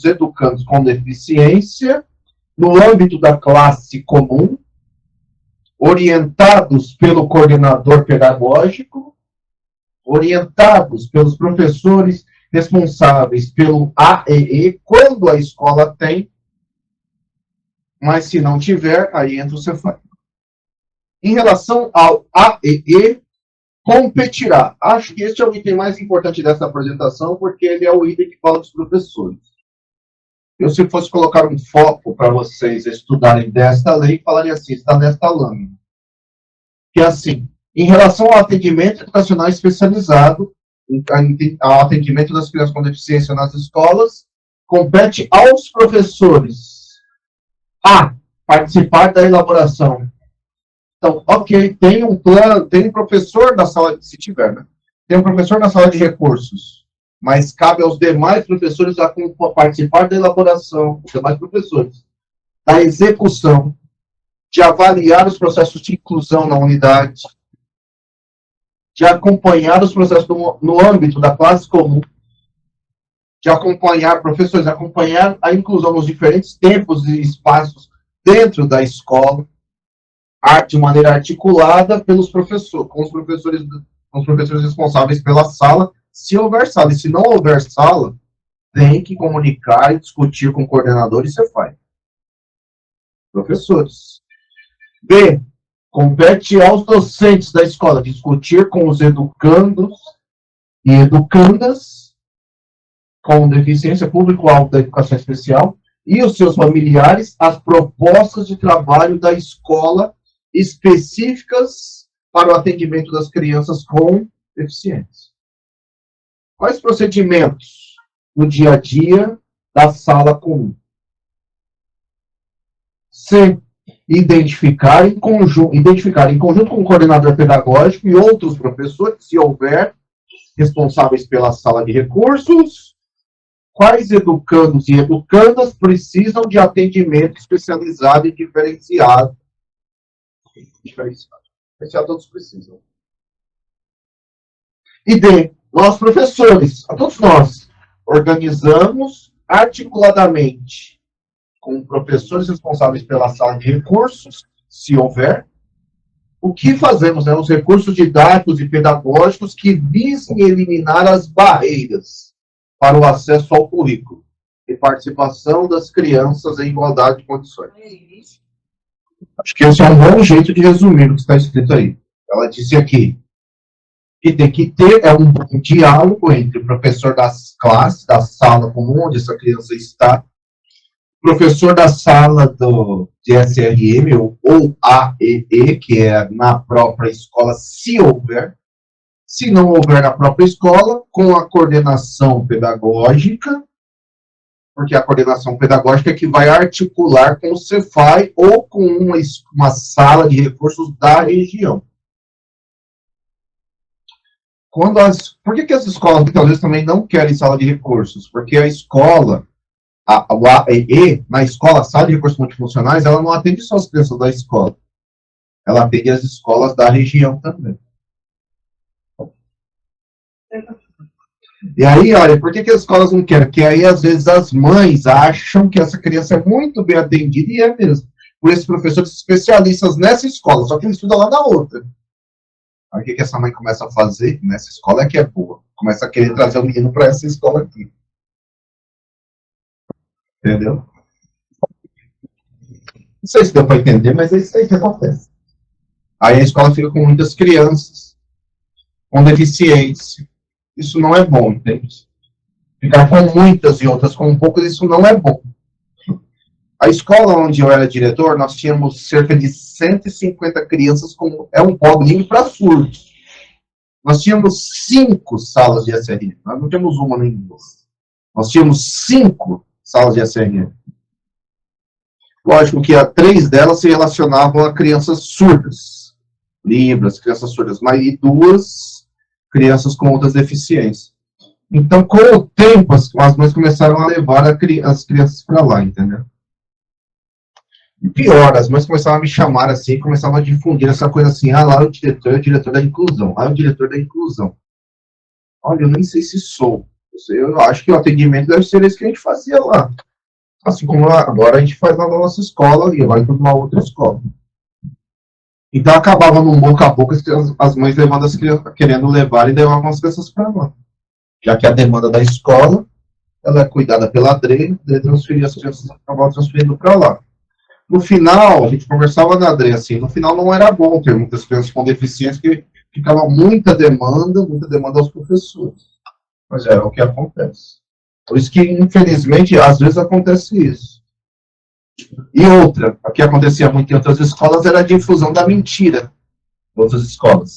educandos, com deficiência, no âmbito da classe comum, orientados pelo coordenador pedagógico, orientados pelos professores responsáveis pelo AEE, quando a escola tem, mas se não tiver, aí entra o Cefam. Em relação ao AEE, competirá. Acho que este é o item mais importante dessa apresentação, porque ele é o item que fala dos professores. Eu, se fosse colocar um foco para vocês estudarem desta lei, falaria assim, está nesta lâmina. Que é assim, em relação ao atendimento educacional especializado, ao atendimento das crianças com deficiência nas escolas, compete aos professores a participar da elaboração. Então, ok, tem um plano, tem um professor na sala, se tiver, né? Tem um professor na sala de recursos, mas cabe aos demais professores a participar da elaboração, os demais professores, da execução, de avaliar os processos de inclusão na unidade, de acompanhar os processos no âmbito da classe comum, de acompanhar professores, acompanhar a inclusão nos diferentes tempos e espaços dentro da escola, de maneira articulada pelos professores, com os professores responsáveis pela sala, se houver sala. E se não houver sala, tem que comunicar e discutir com o coordenador e Cefam. Professores. B. Compete aos docentes da escola discutir com os educandos e educandas com deficiência público-alvo da educação especial e os seus familiares as propostas de trabalho da escola específicas para o atendimento das crianças com deficiência. Quais procedimentos no dia a dia da sala comum? C. Identificar em conjunto com o coordenador pedagógico e outros professores, se houver, responsáveis pela sala de recursos, quais educandos e educandas precisam de atendimento especializado e diferenciado. Especial todos precisam. E D. Nós, professores, a todos nós, organizamos articuladamente com professores responsáveis pela sala de recursos, se houver, o que fazemos, né, os recursos didáticos e pedagógicos que visem eliminar as barreiras para o acesso ao currículo e participação das crianças em igualdade de condições. Acho que esse é um bom jeito de resumir o que está escrito aí. Ela disse aqui que tem que ter um bom diálogo entre o professor das classes, da sala onde essa criança está, professor da sala de SRM, ou AEE, que é na própria escola, se houver. Se não houver na própria escola, com a coordenação pedagógica, porque a coordenação pedagógica é que vai articular com o Cefai ou com uma sala de recursos da região. Por que as escolas muitas vezes também não querem sala de recursos? Porque a escola, o AEE, na escola, a sala de recursos multifuncionais, ela não atende só as crianças da escola. Ela atende as escolas da região também. E aí, olha, por que as escolas não querem? Porque aí, às vezes, as mães acham que essa criança é muito bem atendida, e é mesmo, por esses professores especialistas nessa escola, só que ele estuda lá na outra. Aí, o que essa mãe começa a fazer nessa escola é que é boa. Começa a querer trazer o menino para essa escola aqui. Entendeu? Não sei se deu para entender, mas é isso aí que acontece. Aí a escola fica com muitas crianças com deficiência. Isso não é bom, entende? Ficar com muitas e outras com poucas, isso não é bom. A escola onde eu era diretor, nós tínhamos cerca de 150 crianças com um pó-bilíngue para surdos. Nós tínhamos 5 salas de SRM. Nós não tínhamos uma nem duas. Nós tínhamos 5 salas de SRM. Lógico que 3 delas se relacionavam a crianças surdas. Libras, crianças surdas, mas e 2 crianças com outras deficiências. Então, com o tempo, as mães começaram a levar as crianças para lá, entendeu? E pior, as mães começaram a me chamar assim, começavam a difundir essa coisa assim, lá o diretor da inclusão, lá o diretor da inclusão. Olha, eu nem sei se sou. Eu acho que o atendimento deve ser esse que a gente fazia lá. Assim como agora a gente faz na nossa escola e agora para uma outra escola. Então acabava num boca a boca as mães levando as crianças, querendo levar e levavam as crianças para lá. Já que a demanda da escola, ela é cuidada pela DRE, transferir as crianças, acabavam transferindo para lá. No final, a gente conversava na DRE assim, no final não era bom ter muitas crianças com deficiência, porque ficava muita demanda aos professores. Mas é o que acontece. Por isso que, infelizmente, às vezes acontece isso. E outra, o que acontecia muito em outras escolas era a difusão da mentira em outras escolas.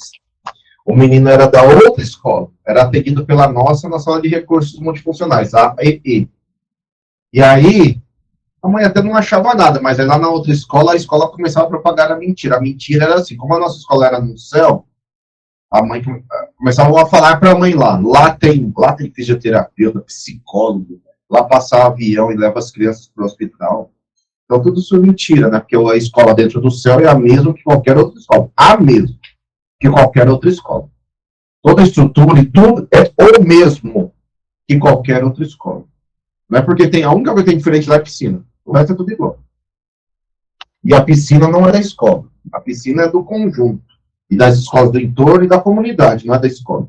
O menino era da outra escola, era atendido pela nossa na sala de recursos multifuncionais, a AEE. E aí, a mãe até não achava nada, mas aí lá na outra escola, a escola começava a propagar a mentira. A mentira era assim, como a nossa escola era no céu, a mãe começava a falar para a mãe lá tem fisioterapeuta, psicólogo, lá passa avião e leva as crianças para o hospital. Então, tudo isso é mentira, né? Porque a escola dentro do céu é a mesma que qualquer outra escola. A mesma que qualquer outra escola. Toda a estrutura e tudo é o mesmo que qualquer outra escola. Não é porque a única coisa que tem diferente lá é a piscina. O resto é tudo igual. E a piscina não é da escola. A piscina é do conjunto. E das escolas do entorno e da comunidade, não é da escola.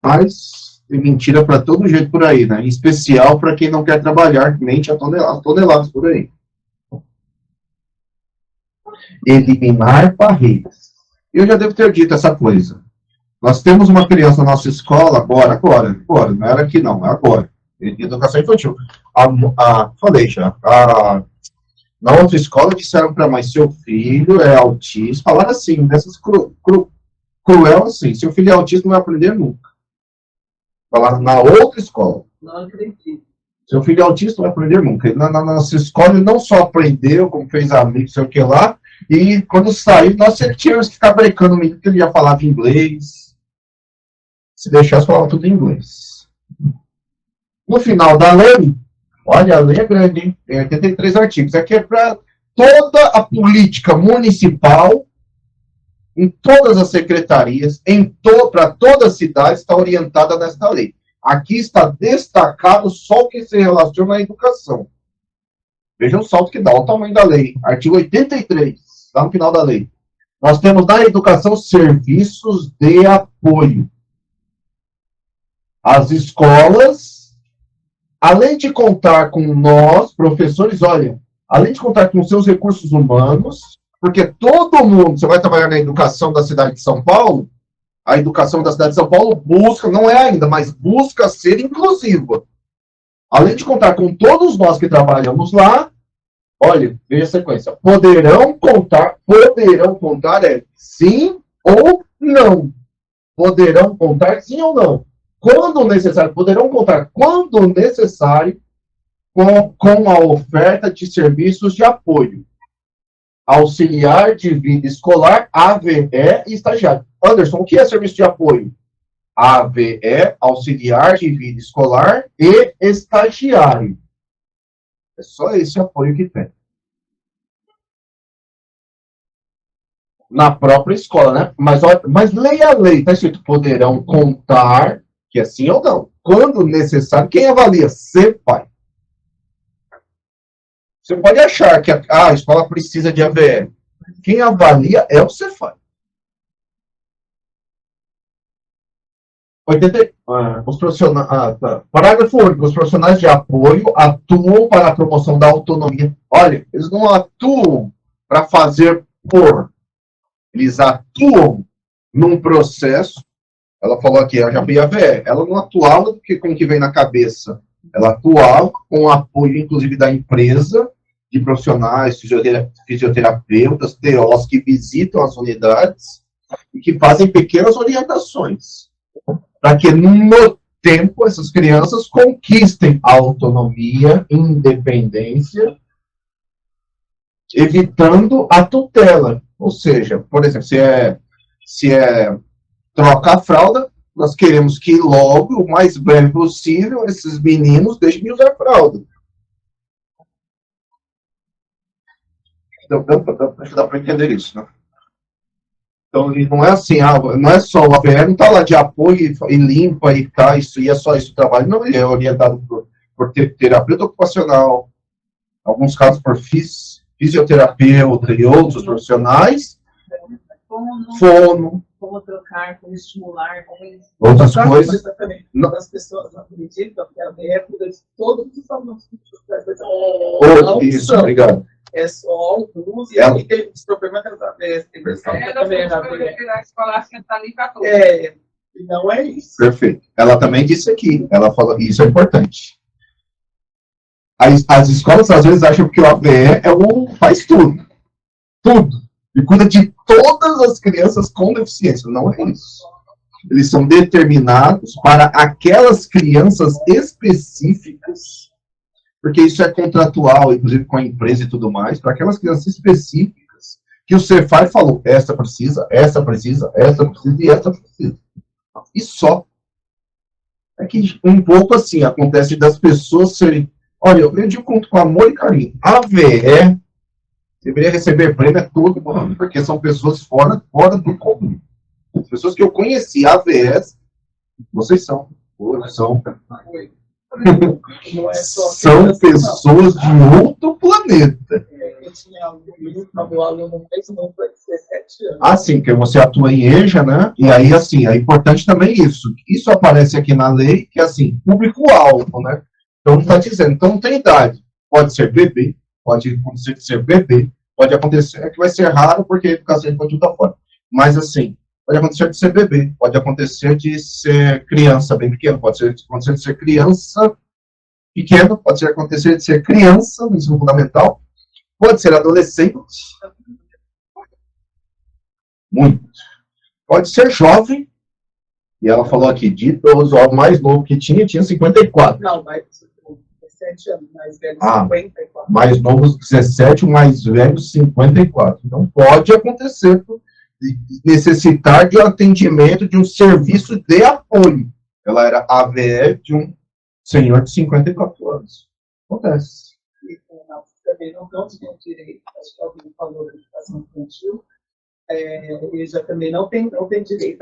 Mas tem mentira para todo jeito por aí, né? Em especial para quem não quer trabalhar, mente a toneladas por aí. Eliminar barreiras. Eu já devo ter dito essa coisa. Nós temos uma criança na nossa escola, agora, não era aqui não, é agora, de educação infantil. Falei já, na outra escola disseram para a mãe, seu filho é autista, falaram assim, dessas cruel assim, seu filho é autista, não vai aprender nunca. Falaram na outra escola. Não acredito. Seu filho é autista, não vai aprender nunca. Na nossa escola ele não só aprendeu, como fez amigos, sei o que lá, e quando saiu, nós sempre tínhamos que ficar brincando o menino, que ele já falava inglês. Se deixasse, falava tudo em inglês. No final da lei, olha, a lei é grande, hein? Tem 83 artigos. Aqui é para toda a política municipal, em todas as secretarias, para toda a cidade, está orientada nesta lei. Aqui está destacado só o que se relaciona à educação. Veja o salto que dá, olha o tamanho da lei. Artigo 83, está no final da lei. Nós temos na educação serviços de apoio. As escolas, além de contar com nós, professores, olha, além de contar com seus recursos humanos, Porque todo mundo, você vai trabalhar na educação da cidade de São Paulo, a educação da cidade de São Paulo busca, não é ainda, mas busca ser inclusiva. Além de contar com todos nós que trabalhamos lá, olha, veja a sequência, poderão contar é sim ou não. Poderão contar sim ou não. Quando necessário, poderão contar quando necessário com a oferta de serviços de apoio. Auxiliar de vida escolar, AVE e estagiário. Anderson, o que é serviço de apoio? AVE, auxiliar de vida escolar e estagiário. É só esse apoio que tem. Na própria escola, né? Mas leia a lei, está escrito, poderão contar, que é sim ou não. Quando necessário, quem avalia? Pai. Você pode achar que a escola precisa de AVE. Quem avalia é o Cefai. Os profissionais, Parágrafo único. Os profissionais de apoio atuam para a promoção da autonomia. Olha, eles não atuam para fazer por. Eles atuam num processo. Ela falou aqui, a AVE. Ela não atuava com o que vem na cabeça. Ela atuava com o apoio, inclusive, da empresa, de profissionais, fisioterapeutas, TOs que visitam as unidades e que fazem pequenas orientações para que, no tempo, essas crianças conquistem a autonomia, independência, evitando a tutela. Ou seja, por exemplo, se é trocar a fralda, nós queremos que logo, o mais breve possível, esses meninos deixem de usar fralda. Então, dá para entender isso, né? Então, não é assim, não é só o AVE, não está lá de apoio e limpa e tá, isso, e é só isso o trabalho. Não, ele é orientado por terapeuta ocupacional, em alguns casos por fisioterapeuta e outros profissionais, fono, como trocar, como estimular, como outras coisas. As pessoas não acreditam que a AVE cuida de todos os alunos. Isso, obrigado. É só alguns, e aí tem os problemas da AVE, tem versão também na AVE. A escola está ali para todos. E não é isso. Perfeito. Ela também disse aqui, ela fala, isso é importante. As escolas, às vezes, acham que o AVE faz tudo. Tudo. E cuida de todas as crianças com deficiência. Não é isso. Eles são determinados para aquelas crianças específicas, porque isso é contratual, inclusive com a empresa e tudo mais, para aquelas crianças específicas que o Cefai falou, essa precisa, essa precisa, essa precisa e essa precisa. E só. É que um pouco assim, acontece das pessoas serem, olha, eu digo com amor e carinho, a AVE deveria receber prêmio a todo mundo, porque são pessoas fora do comum. As pessoas que eu conheci, AVEs, vocês são. Não é só são pessoas de outro planeta. Eu tinha meu aluno mesmo com 17 anos. Ah, sim, que você atua em EJA, né? E aí, assim, é importante também isso. Isso aparece aqui na lei, que é assim, público-alvo, né? Então, está dizendo, então não tem idade. Pode ser bebê, pode acontecer de ser bebê, pode acontecer, que vai ser raro, porque a educação infantil está fora. Mas, assim, pode acontecer de ser bebê, pode acontecer de ser criança bem pequena, pode acontecer de ser criança pequena, pode acontecer de ser criança no ensino fundamental, pode ser adolescente, muito. Pode ser jovem, e ela falou aqui, de idoso, o mais novo que tinha 54. Não, mas 17 anos, mais velho, 54. Mais novo 17, o mais velho 54. Então pode acontecer necessitar de um atendimento, de um serviço de apoio. Ela era AVE de um senhor de 54 anos. Acontece. Também não tem direito, acho que alguém falou da educação infantil, ele já também não tem direito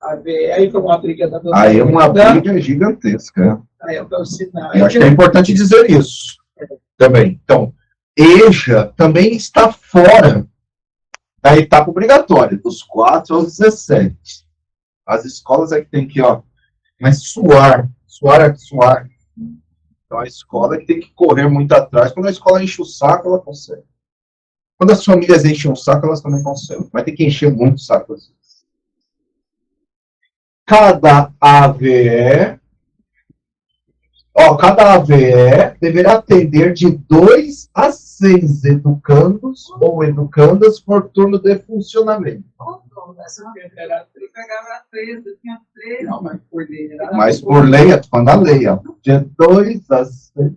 a ver, aí foi uma briga da doutora. Aí é uma briga gigantesca. Aí é para ensinar. Eu acho que é importante dizer isso também. Então, EJA também está fora da etapa obrigatória, dos 4 aos 17. As escolas é que tem que, mas suar. Então, a escola é que tem que correr muito atrás. Quando a escola enche o saco, ela consegue. Quando as famílias enchem o saco, elas também conseguem. Vai ter que encher muito o saco. Às vezes. Cada AVE cada AVE deverá atender de 2 a 6 educandos ou educandas por turno de funcionamento. Essa era pegava 3, eu tinha 3, não, mas por lei. Mas por lei, quando a lei, de 2 a 6.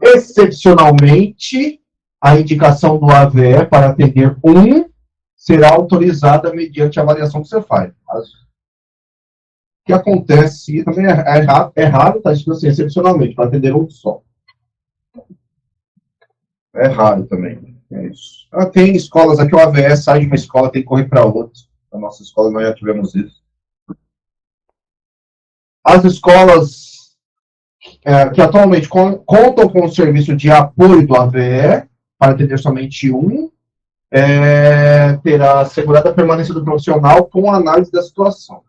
Excepcionalmente, a indicação do AVE para atender será autorizada mediante a avaliação que você faz. O que acontece também é raro, tá escrito assim, excepcionalmente, para atender um só. É raro também. É isso. Tem escolas aqui, o AVE sai de uma escola, tem que correr para outra. Na nossa escola nós já tivemos isso. As escolas que atualmente contam com o serviço de apoio do AVE, para atender somente terá assegurada a permanência do profissional com a análise da situação.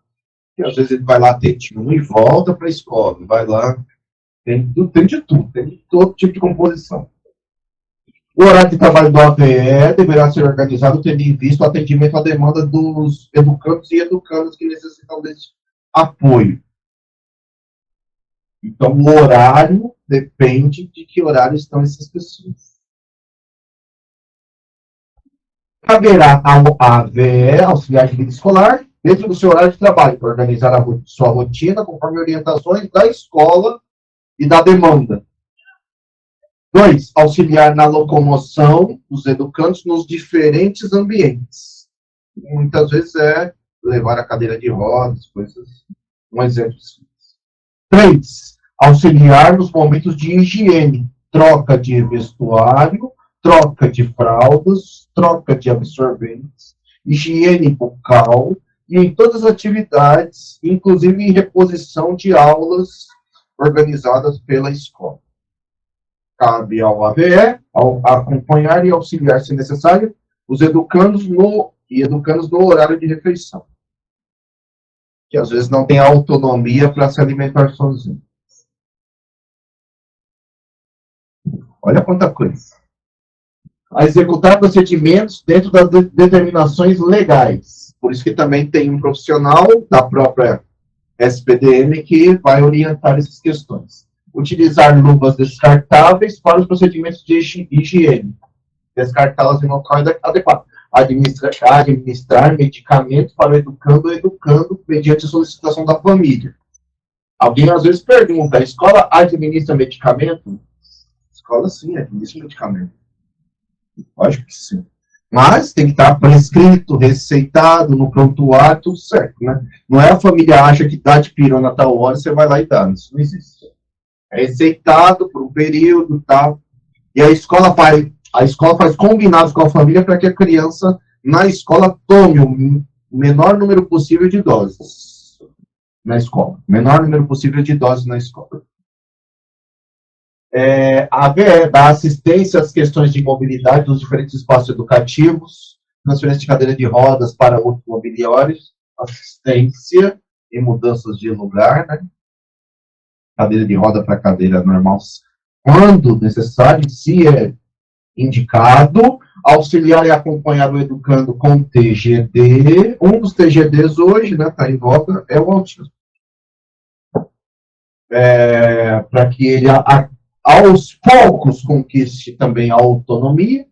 E às vezes ele vai lá atende e volta para a escola, vai lá, tem de tudo, tem de todo tipo de composição. O horário de trabalho do AVE deverá ser organizado tendo em vista o atendimento à demanda dos educandos e educandas que necessitam desse apoio. Então, o horário depende de que horário estão essas pessoas. Caberá ao AVE, auxiliar de vida escolar, dentro do seu horário de trabalho, para organizar sua rotina conforme orientações da escola e da demanda. 2. Auxiliar na locomoção dos educandos nos diferentes ambientes. Muitas vezes é levar a cadeira de rodas, coisas, um exemplo. 3. Auxiliar nos momentos de higiene, troca de vestuário, troca de fraldas, troca de absorventes, higiene bucal, e em todas as atividades, inclusive em reposição de aulas organizadas pela escola. Cabe ao AVE acompanhar e auxiliar, se necessário, os educandos no horário de refeição, que às vezes não tem autonomia para se alimentar sozinho. Olha quanta coisa. A executar procedimentos dentro das determinações legais. Por isso que também tem um profissional da própria SPDM que vai orientar essas questões. Utilizar luvas descartáveis para os procedimentos de higiene. Descartá-las em local adequado. Administrar medicamentos para o educando mediante solicitação da família. Alguém às vezes pergunta, a escola administra medicamento? A escola sim, administra medicamento. Lógico que sim. Mas tem que estar prescrito, receitado, no prontuário, tudo certo, né? Não é a família acha que dá de pirona a tal hora, você vai lá e dá. Isso não existe. É receitado por um período, tal. E a escola faz combinados com a família para que a criança, na escola, tome o menor número possível de doses na escola. Menor número possível de doses na escola. A AVE dá assistência às questões de mobilidade dos diferentes espaços educativos, transferência de cadeira de rodas para outros mobiliários, assistência em mudanças de lugar, né? Cadeira de roda para cadeira normal, quando necessário, se é indicado, auxiliar e acompanhar o educando com TGD. Um dos TGDs hoje, né, está em voga, é o autismo. Para que ele, aos poucos, conquiste também a autonomia.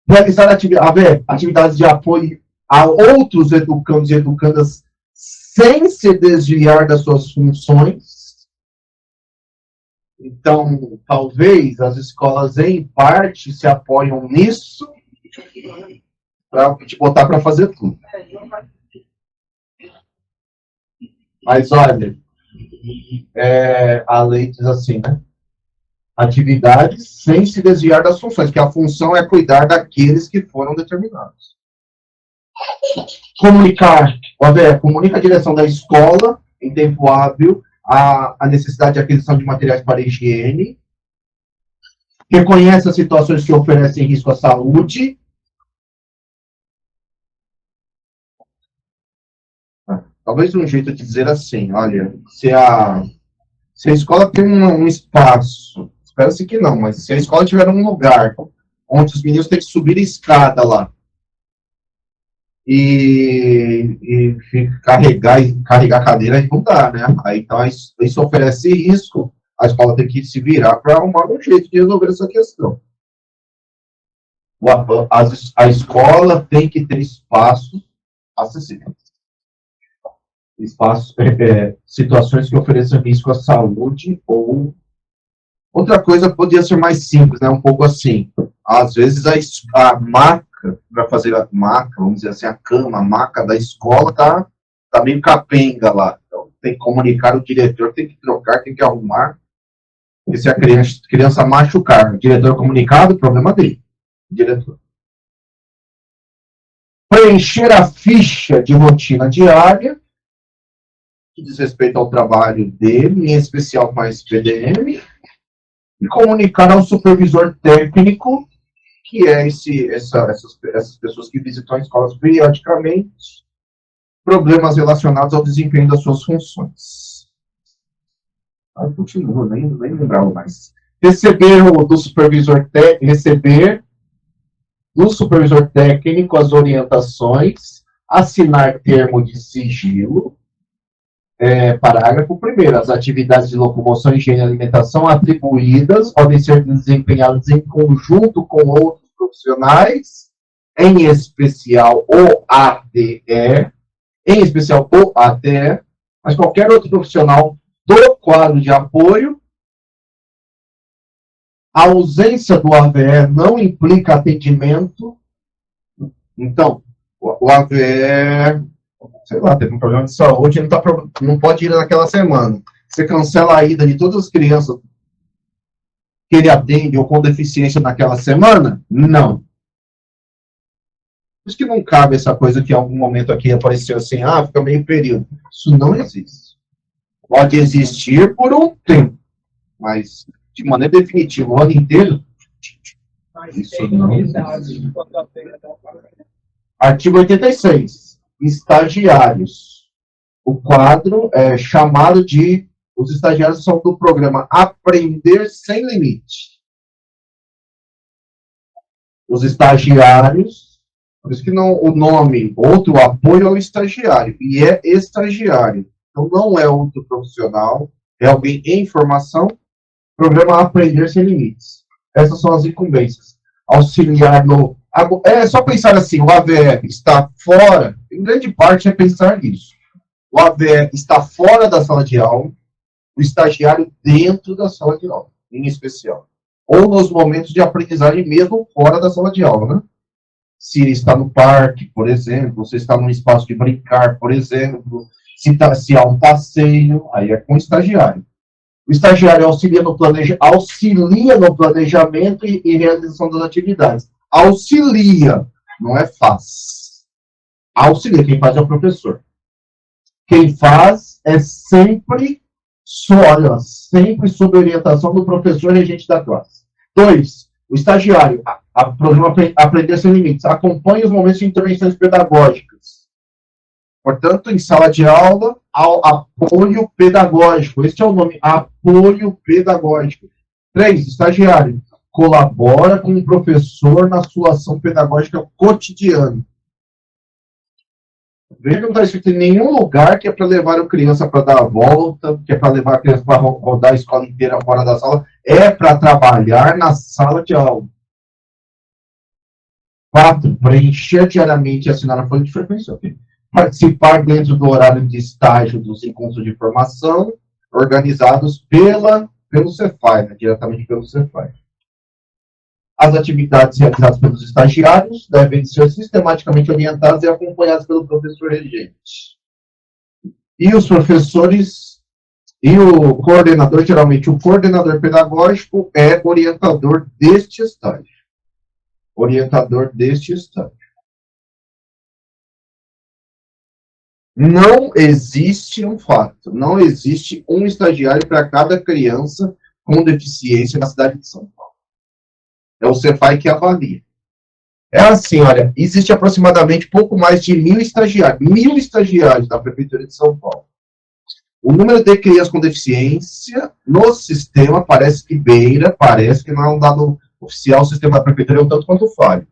Realizar atividades de apoio a outros educandos e educandas sem se desviar das suas funções. Então, talvez as escolas, em parte, se apoiam nisso para te botar para fazer tudo. Mas, olha, a lei diz assim, né? Atividades sem se desviar das funções, que a função é cuidar daqueles que foram determinados. Comunicar. Comunica a direção da escola, em tempo hábil, a necessidade de aquisição de materiais para higiene, reconhece as situações que oferecem risco à saúde, talvez um jeito de dizer assim, olha, se a escola tem um espaço, espera-se que não, mas se a escola tiver um lugar onde os meninos têm que subir a escada lá. E carregar a cadeira e não dá, né? Aí, então, isso oferece risco. A escola tem que se virar para arrumar um jeito de resolver essa questão. A escola tem que ter espaços acessíveis. Espaços, situações que ofereçam risco à saúde ou... Outra coisa podia ser mais simples, né? Um pouco assim. Às vezes a maca, para fazer a maca, vamos dizer assim, a cama, a maca da escola tá meio capenga lá. Então tem que comunicar o diretor, tem que trocar, tem que arrumar. E se a criança machucar, o diretor comunicado, problema dele. Diretor. Preencher a ficha de rotina diária, que diz respeito ao trabalho dele, em especial com a SPDM, e comunicar ao supervisor técnico, que é essas pessoas que visitam as escolas periodicamente, problemas relacionados ao desempenho das suas funções. Eu continuo, nem lembrava mais. Receber do supervisor técnico as orientações, assinar termo de sigilo. Parágrafo 1º. As atividades de locomoção, higiene e alimentação atribuídas podem ser desempenhadas em conjunto com outros profissionais, em especial o ATE, mas qualquer outro profissional do quadro de apoio. A ausência do AVE não implica atendimento. Então, o AVE, sei lá, teve um problema de saúde, não pode ir naquela semana. Você cancela a ida de todas as crianças que ele atende ou com deficiência naquela semana? Não. Por isso que não cabe essa coisa que em algum momento aqui apareceu assim, fica meio período. Isso não existe. Pode existir por um tempo, mas de maneira definitiva, o ano inteiro, isso não existe. Artigo 86. Estagiários. O quadro é chamado de... Os estagiários são do programa Aprender Sem Limite. Os estagiários, por isso que não, o nome, outro apoio ao estagiário, e é estagiário. Então não é outro profissional, é alguém em formação, programa Aprender Sem Limites. Essas são as incumbências. Auxiliar no... É só pensar assim, o AVE está fora, em grande parte é pensar nisso. O AVE está fora da sala de aula, o estagiário dentro da sala de aula, em especial. Ou nos momentos de aprendizagem mesmo fora da sala de aula, né? Se está no parque, por exemplo, se está num espaço de brincar, por exemplo, se há um passeio, aí é com o estagiário. O estagiário auxilia no planejamento e realização das atividades. Auxilia, não é faz. Auxilia, quem faz é o professor. Quem faz é sempre sob orientação do professor regente da classe. 2. O estagiário, programa Aprender Sem Limites, acompanha os momentos de intervenções pedagógicas. Portanto, em sala de aula, ao apoio pedagógico. Este é o nome, apoio pedagógico. 3. Estagiário, colabora com o professor na sua ação pedagógica cotidiana. Veja que não está escrito em nenhum lugar que é para levar a criança para dar a volta, que é para levar a criança para rodar a escola inteira fora da sala. É para trabalhar na sala de aula. 4. Preencher diariamente e assinar a folha de frequência. Participar dentro do horário de estágio dos encontros de formação organizados pelo Cefai, né, diretamente pelo Cefai. As atividades realizadas pelos estagiários devem ser sistematicamente orientadas e acompanhadas pelo professor regente. E os professores e o coordenador, geralmente o coordenador pedagógico é orientador deste estágio. Orientador deste estágio. Não existe um fato, não existe um estagiário para cada criança com deficiência na cidade de São Paulo. É o Cefai que avalia. É assim, olha, existe aproximadamente pouco mais de 1.000 estagiários. 1.000 estagiários da Prefeitura de São Paulo. O número de crianças com deficiência no sistema parece que não é um dado Oficial, o sistema da prefeitura é um tanto quanto falho.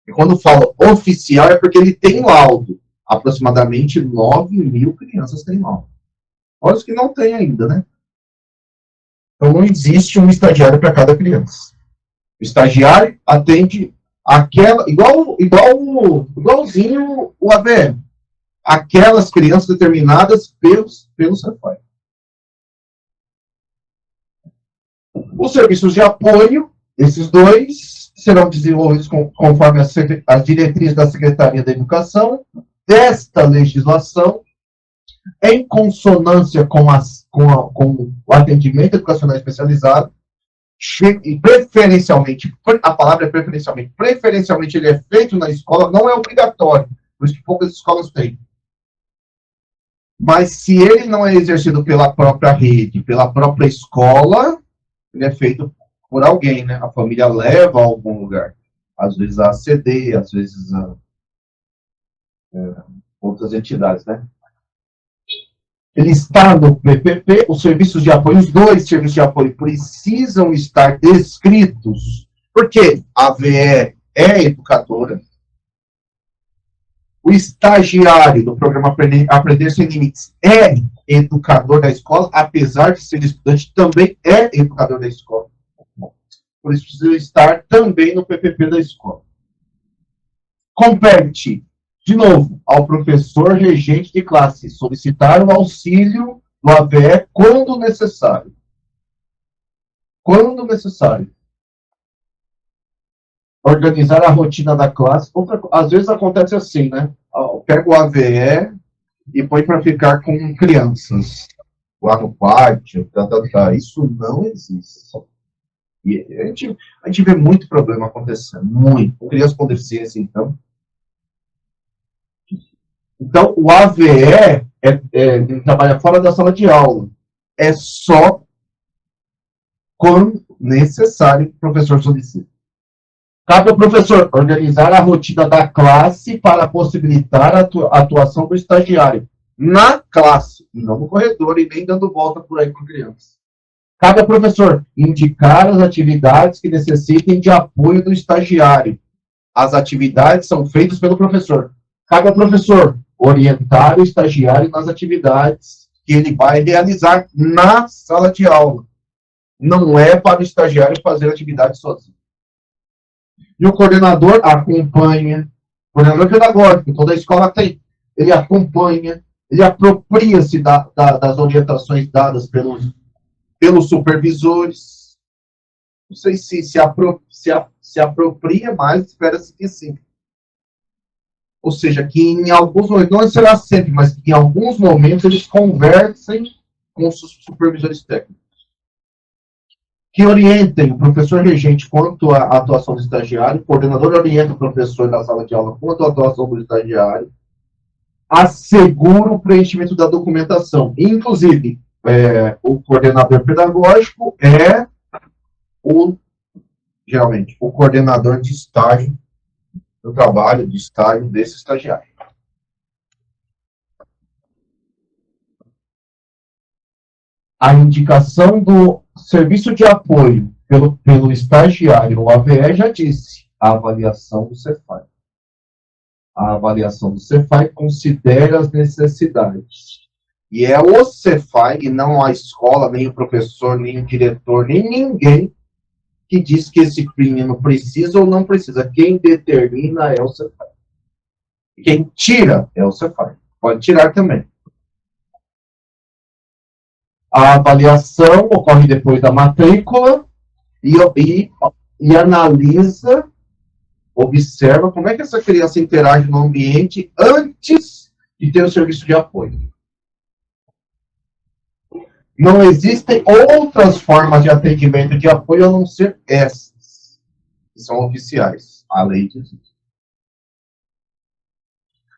E quando falo oficial é porque ele tem laudo. Aproximadamente 9.000 crianças têm laudo. Olha os que não tem ainda, né? Então não existe um estagiário para cada criança. O estagiário atende aquela, igualzinho o ABM. Aquelas crianças determinadas pelo Cefai. Os serviços de apoio, esses dois, serão desenvolvidos conforme as diretrizes da Secretaria da Educação, desta legislação, em consonância com o atendimento educacional especializado, e preferencialmente, a palavra é preferencialmente ele é feito na escola, não é obrigatório, por isso que poucas escolas têm. Mas se ele não é exercido pela própria rede, pela própria escola, ele é feito por alguém, né? A família leva a algum lugar. Às vezes a ACD, às vezes a outras entidades, né? Ele está no PPP, os serviços de apoio, os dois serviços de apoio precisam estar descritos, porque a VE é educadora, o estagiário do programa Aprender Sem Limites é educador da escola, apesar de ser estudante, também é educador da escola. Por isso precisa estar também no PPP da escola. Compete, de novo, ao professor regente de classe solicitar o auxílio do AVE quando necessário. Quando necessário. Organizar a rotina da classe. Às vezes acontece assim, né? Pega o AVE e põe para ficar com crianças. Lá no pátio, Isso não existe. E a gente vê muito problema acontecendo. Muito. Crianças com deficiência, então. Então, o AVE trabalha fora da sala de aula. É só quando necessário o professor solicita. Cabe ao professor organizar a rotina da classe para possibilitar a atuação do estagiário na classe, e não no corredor, e nem dando volta por aí com crianças. Cabe ao professor indicar as atividades que necessitem de apoio do estagiário. As atividades são feitas pelo professor. Cabe ao professor orientar o estagiário nas atividades que ele vai realizar na sala de aula. Não é para o estagiário fazer atividade sozinho. E o coordenador acompanha, o coordenador pedagógico, toda a escola tem, ele acompanha, ele apropria-se das orientações dadas pelos supervisores. Não sei se apropria, mas espera-se que sim. Ou seja, que em alguns momentos, não será sempre, mas que em alguns momentos eles conversem com os supervisores técnicos. Que orientem o professor regente quanto à atuação do estagiário, o coordenador orienta o professor da sala de aula quanto à atuação do estagiário, assegura o preenchimento da documentação. Inclusive, o coordenador pedagógico é geralmente, o coordenador de estágio, do trabalho, de estágio desse estagiário. A indicação do serviço de apoio pelo estagiário, o AVE já disse, a avaliação do Cefai. A avaliação do Cefai considera as necessidades. E é o Cefai, e não a escola, nem o professor, nem o diretor, nem ninguém que diz que esse menino precisa ou não precisa. Quem determina é o Cefai. Quem tira é o Cefai. Pode tirar também. A avaliação ocorre depois da matrícula e analisa, observa como é que essa criança interage no ambiente antes de ter o serviço de apoio. Não existem outras formas de atendimento de apoio a não ser essas, que são oficiais. A lei diz isso.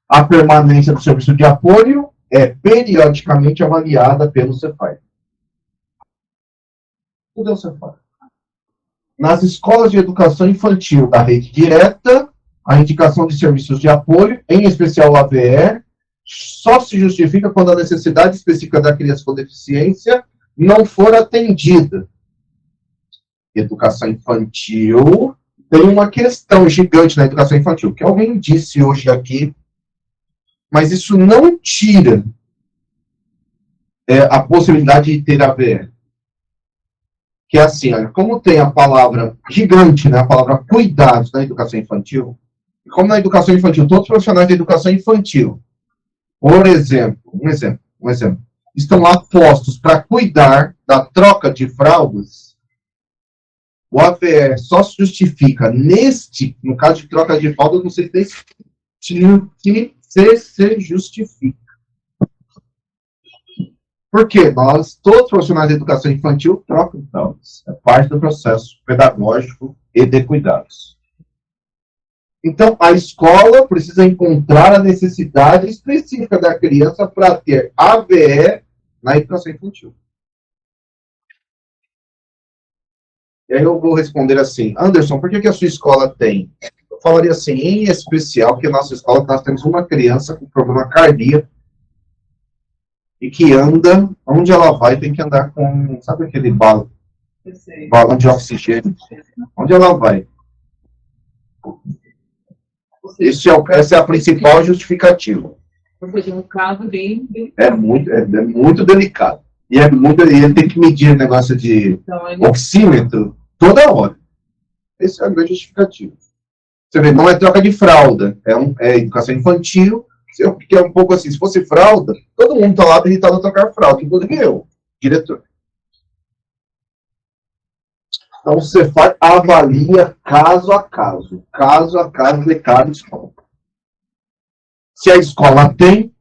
A permanência do serviço de apoio é periodicamente avaliada pelo Cefai. Tudo é o Cefai. Nas escolas de educação infantil da rede direta, a indicação de serviços de apoio, em especial o AVE, só se justifica quando a necessidade específica da criança com deficiência não for atendida. educação infantil, tem uma questão gigante na educação infantil, que alguém disse hoje aqui, mas isso não tira a possibilidade de ter AVE. Que é assim, olha, como tem a palavra gigante, né, a palavra cuidados na educação infantil, e como na educação infantil, todos os profissionais da educação infantil, por exemplo, um exemplo, estão lá postos para cuidar da troca de fraldas, o AVE só se justifica no caso de troca de fraldas, não sei se justifica. Porque todos os profissionais da educação infantil trocam fraldas. É parte do processo pedagógico e de cuidados. Então, a escola precisa encontrar a necessidade específica da criança para ter AVE na educação infantil. E aí eu vou responder assim, Anderson, por que a sua escola tem? Eu falaria assim, em especial, que a nossa escola, nós temos uma criança com problema cardíaco, e que anda, onde ela vai, tem que andar com, sabe aquele balão de oxigênio? Onde ela vai? Essa é a principal justificativa. Porque no caso bem é muito delicado. E ele tem que medir o negócio de oxímetro toda hora. Essa é a grande justificativa. Você vê, não é troca de fralda, é educação infantil, que é um pouco assim, se fosse fralda, todo mundo está lá habilitado a trocar fralda, inclusive eu, diretor. Então, você avalia caso a caso de cada escola. Se a escola tem,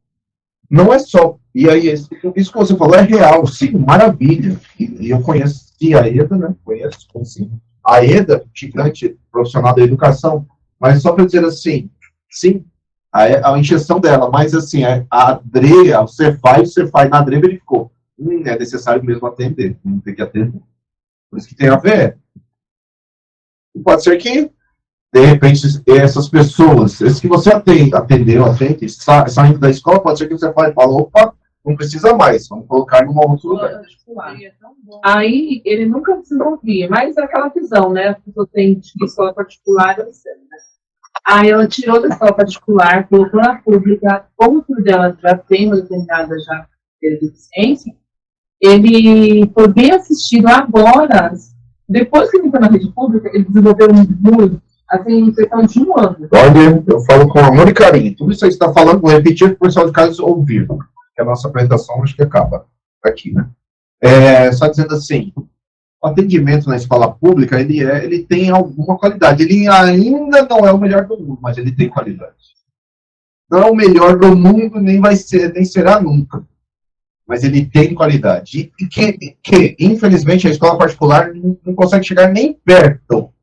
não é só. E aí, isso que você falou é real, sim, maravilha. E eu conheci a EDA, né? Conheço, sim. A EDA, gigante profissional da educação, mas só para dizer assim, sim, a injeção dela, mas assim, a DRE, o Cefai na DRE verificou. É necessário mesmo atender, não tem que atender. Por isso que tem a VE. E pode ser que, de repente, essas pessoas, esses que você atende, saindo da escola, pode ser que você fale, fala, opa, não precisa mais, vamos colocar em um outro lugar. Aí ele nunca desenvolvia, mas é aquela visão, né? A pessoa tem de escola particular, eu sei, né? Aí ela tirou da escola particular, colocou na pública, como o filho dela já tem uma determinada deficiência, ele foi bem assistido agora. Depois que ele entrou na rede pública, ele desenvolveu muito, assim, em questão de um ano. Olha, eu falo com amor e carinho. Tudo isso aí que você está falando, vou repetir para o pessoal de casa ouvir, que a nossa apresentação acho que acaba aqui, né? Só dizendo assim, o atendimento na escola pública, ele tem alguma qualidade. Ele ainda não é o melhor do mundo, mas ele tem qualidade. Não é o melhor do mundo, nem será nunca. Mas ele tem qualidade. E que infelizmente, a escola particular não consegue chegar nem perto.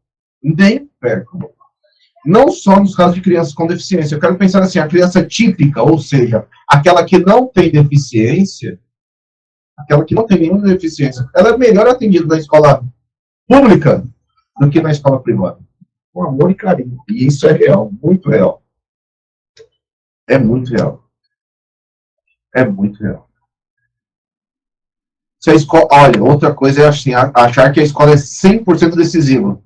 Nem perto. Não só nos casos de crianças com deficiência. Eu quero pensar assim, a criança típica, ou seja, aquela que não tem deficiência, aquela que não tem nenhuma deficiência, ela é melhor atendida na escola pública do que na escola privada. Com amor e carinho. E isso é real, muito real. É muito real. É muito real. Se a escola, olha, outra coisa é assim, achar que a escola é 100% decisiva.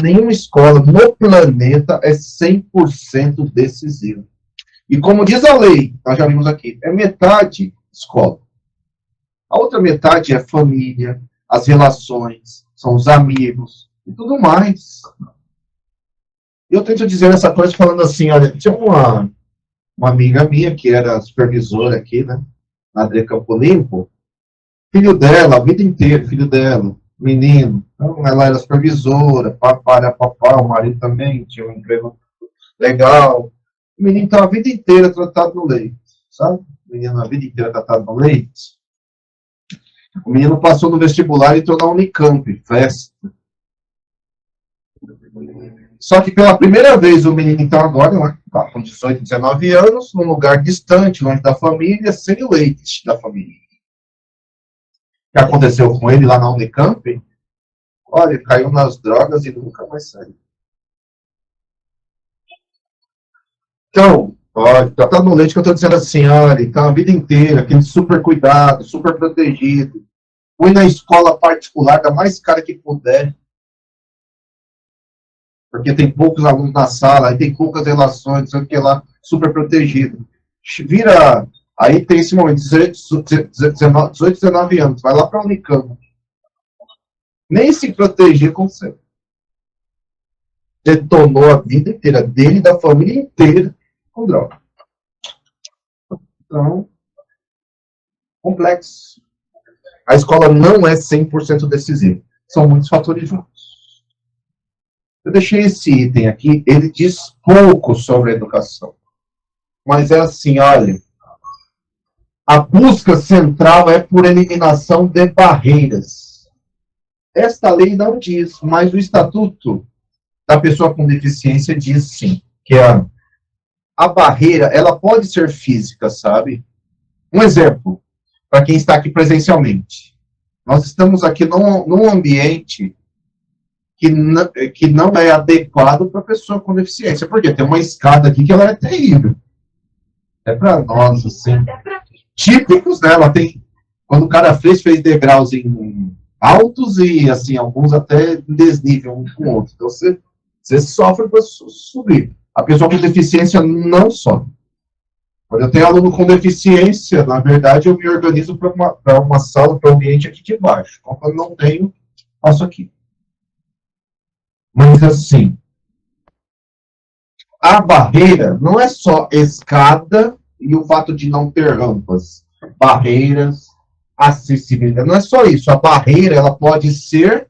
Nenhuma escola no planeta é 100% decisiva. E como diz a lei, nós já vimos aqui, é metade escola. A outra metade é família, as relações, são os amigos e tudo mais. Eu tento dizer essa coisa falando assim, olha, tinha uma amiga minha que era supervisora aqui, né, na Adre Campo Limpo, filho dela, a vida inteira, filho dela, menino, então ela era supervisora, papai, o marido também tinha um emprego legal, o menino estava a vida inteira tratado no leite, sabe? O menino a vida inteira tratado no leite. O menino passou no vestibular e entrou na Unicamp, festa. Só que pela primeira vez o menino, então agora, né, tá com 18, 19 anos, num lugar distante, longe da família, sem o leite da família. O que aconteceu com ele lá na Unicamp? Olha, ele caiu nas drogas e nunca mais saiu. Então, olha, tá no leite que eu estou dizendo assim, olha, então a vida inteira, aquele super cuidado, super protegido. põe na escola particular, da mais cara que puder, porque tem poucos alunos na sala, aí tem poucas relações, não sei o que lá, super protegido. Vira, aí tem esse momento, 18, 19 anos, vai lá para a Unicamp. Nem se proteger consegue. Detonou a vida inteira dele e da família inteira com droga. Então, complexo. A escola não é 100% decisiva. São muitos fatores juntos. Eu deixei esse item aqui, ele diz pouco sobre a educação. Mas é assim, olha, a busca central é por eliminação de barreiras. Esta lei não diz, mas o Estatuto da Pessoa com Deficiência diz sim, que a barreira, ela pode ser física, sabe? Um exemplo, para quem está aqui presencialmente. Nós estamos aqui num ambiente que não é adequado para pessoa com deficiência, porque tem uma escada aqui que ela é terrível. É para nós, assim, típicos, né? Ela tem, quando o cara fez degraus em altos e, assim, alguns até em desnível um com o outro. Então, você sofre para subir. A pessoa com deficiência não sobe. Quando eu tenho aluno com deficiência, na verdade, eu me organizo para uma sala, para um ambiente aqui de baixo. Então, quando não tenho, faço aqui. Mas, assim, a barreira não é só escada e o fato de não ter rampas. Barreiras, acessibilidade, não é só isso. A barreira, ela pode ser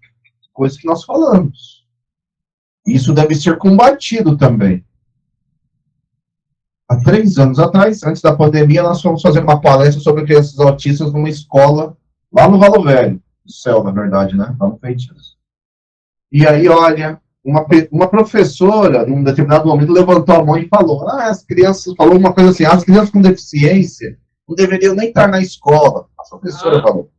coisa que nós falamos. Isso deve ser combatido também. Há 3 anos atrás, antes da pandemia, nós fomos fazer uma palestra sobre crianças autistas numa escola lá no Valo Velho. No céu, na verdade, né? Lá no Feitiço. E aí, olha, uma professora, num determinado momento, levantou a mão e falou, falou uma coisa assim, as crianças com deficiência não deveriam nem estar na escola. A professora falou.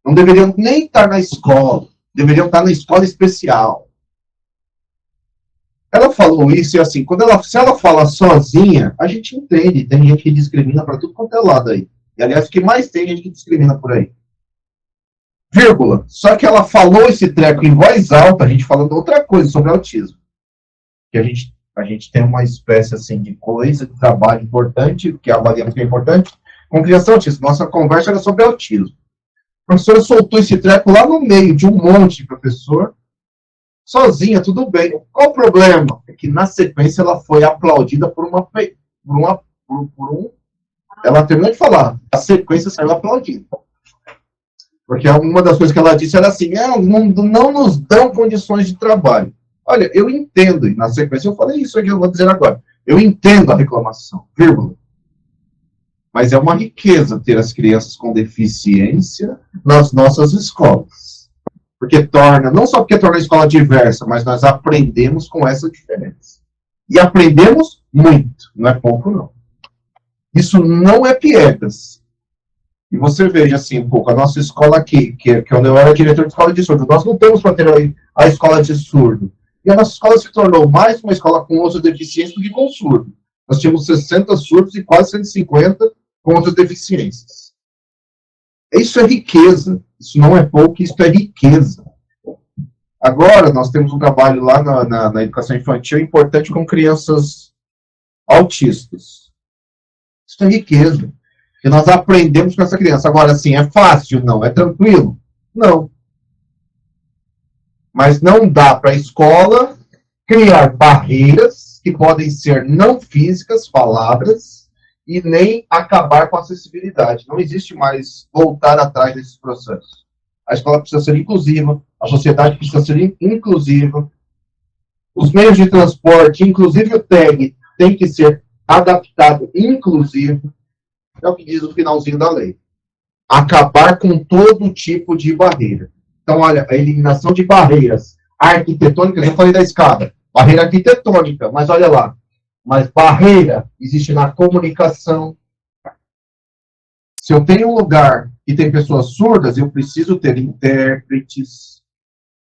Não deveriam nem estar na escola. Deveriam estar na escola especial. Ela falou isso e assim, se ela fala sozinha, a gente entende. Tem gente que discrimina para tudo quanto é lado aí. E aliás, o que mais tem gente que discrimina por aí. Vírgula. Só que ela falou esse treco em voz alta, a gente falando outra coisa sobre autismo. Que a gente tem uma espécie assim de coisa, de trabalho importante, que avaliamos que é importante, com criança autista. Nossa conversa era sobre autismo. A professora soltou esse treco lá no meio de um monte de professor, sozinha, tudo bem. Qual o problema? É que na sequência ela foi aplaudida ela terminou de falar, a sequência saiu aplaudida. Porque uma das coisas que ela disse era assim, não nos dão condições de trabalho. Olha, eu entendo, e na sequência eu falei isso aqui, eu vou dizer agora. Eu entendo a reclamação, vírgula. Mas é uma riqueza ter as crianças com deficiência nas nossas escolas. Porque não só porque torna a escola diversa, mas nós aprendemos com essa diferença. E aprendemos muito, não é pouco não. Isso não é piegas. E você veja assim um pouco, a nossa escola aqui, que é onde eu era diretor de escola de surdo, nós não temos para ter a escola de surdo. E a nossa escola se tornou mais uma escola com outras deficiências do que com surdo. Nós tínhamos 60 surdos e quase 150 com outras deficiências. Isso é riqueza. Isso não é pouco, isso é riqueza. Agora, nós temos um trabalho lá na educação infantil importante com crianças autistas. Isso é riqueza. Que nós aprendemos com essa criança. Agora, assim, é fácil? Não. É tranquilo? Não. Mas não dá para a escola criar barreiras que podem ser não físicas, palavras, e nem acabar com a acessibilidade. Não existe mais voltar atrás desses processos. A escola precisa ser inclusiva, a sociedade precisa ser inclusiva, os meios de transporte, inclusive o TEG, tem que ser adaptado, inclusivo. É o que diz o finalzinho da lei. Acabar com todo tipo de barreira. Então, olha, a eliminação de barreiras arquitetônicas, eu falei da escada, barreira arquitetônica, mas olha lá, mas barreira existe na comunicação. Se eu tenho um lugar que tem pessoas surdas, eu preciso ter intérpretes,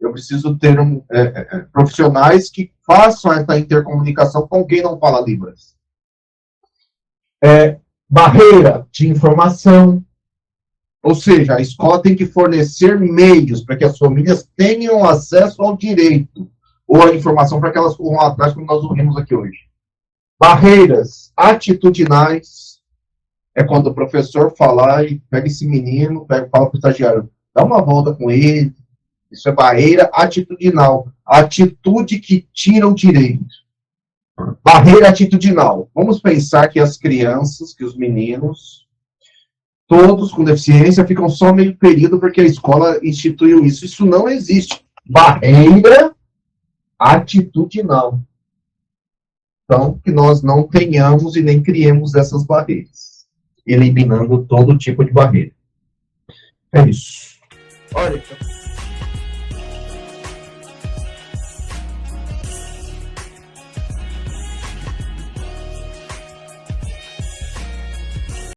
eu preciso ter profissionais que façam essa intercomunicação com quem não fala Libras. Barreira de informação, Ou seja, a escola tem que fornecer meios para que as famílias tenham acesso ao direito ou à informação para que elas corram atrás, como nós ouvimos aqui hoje. Barreiras atitudinais é quando o professor fala e pega esse menino, fala para o estagiário, dá uma volta com ele. Isso é barreira atitudinal. Atitude que tira o direito. Barreira atitudinal. Vamos pensar que as crianças, que os meninos, todos com deficiência, ficam só meio período porque a escola instituiu isso. Isso não existe. Barreira atitudinal. Então, que nós não tenhamos e nem criemos essas barreiras, eliminando todo tipo de barreira. É isso. Olha,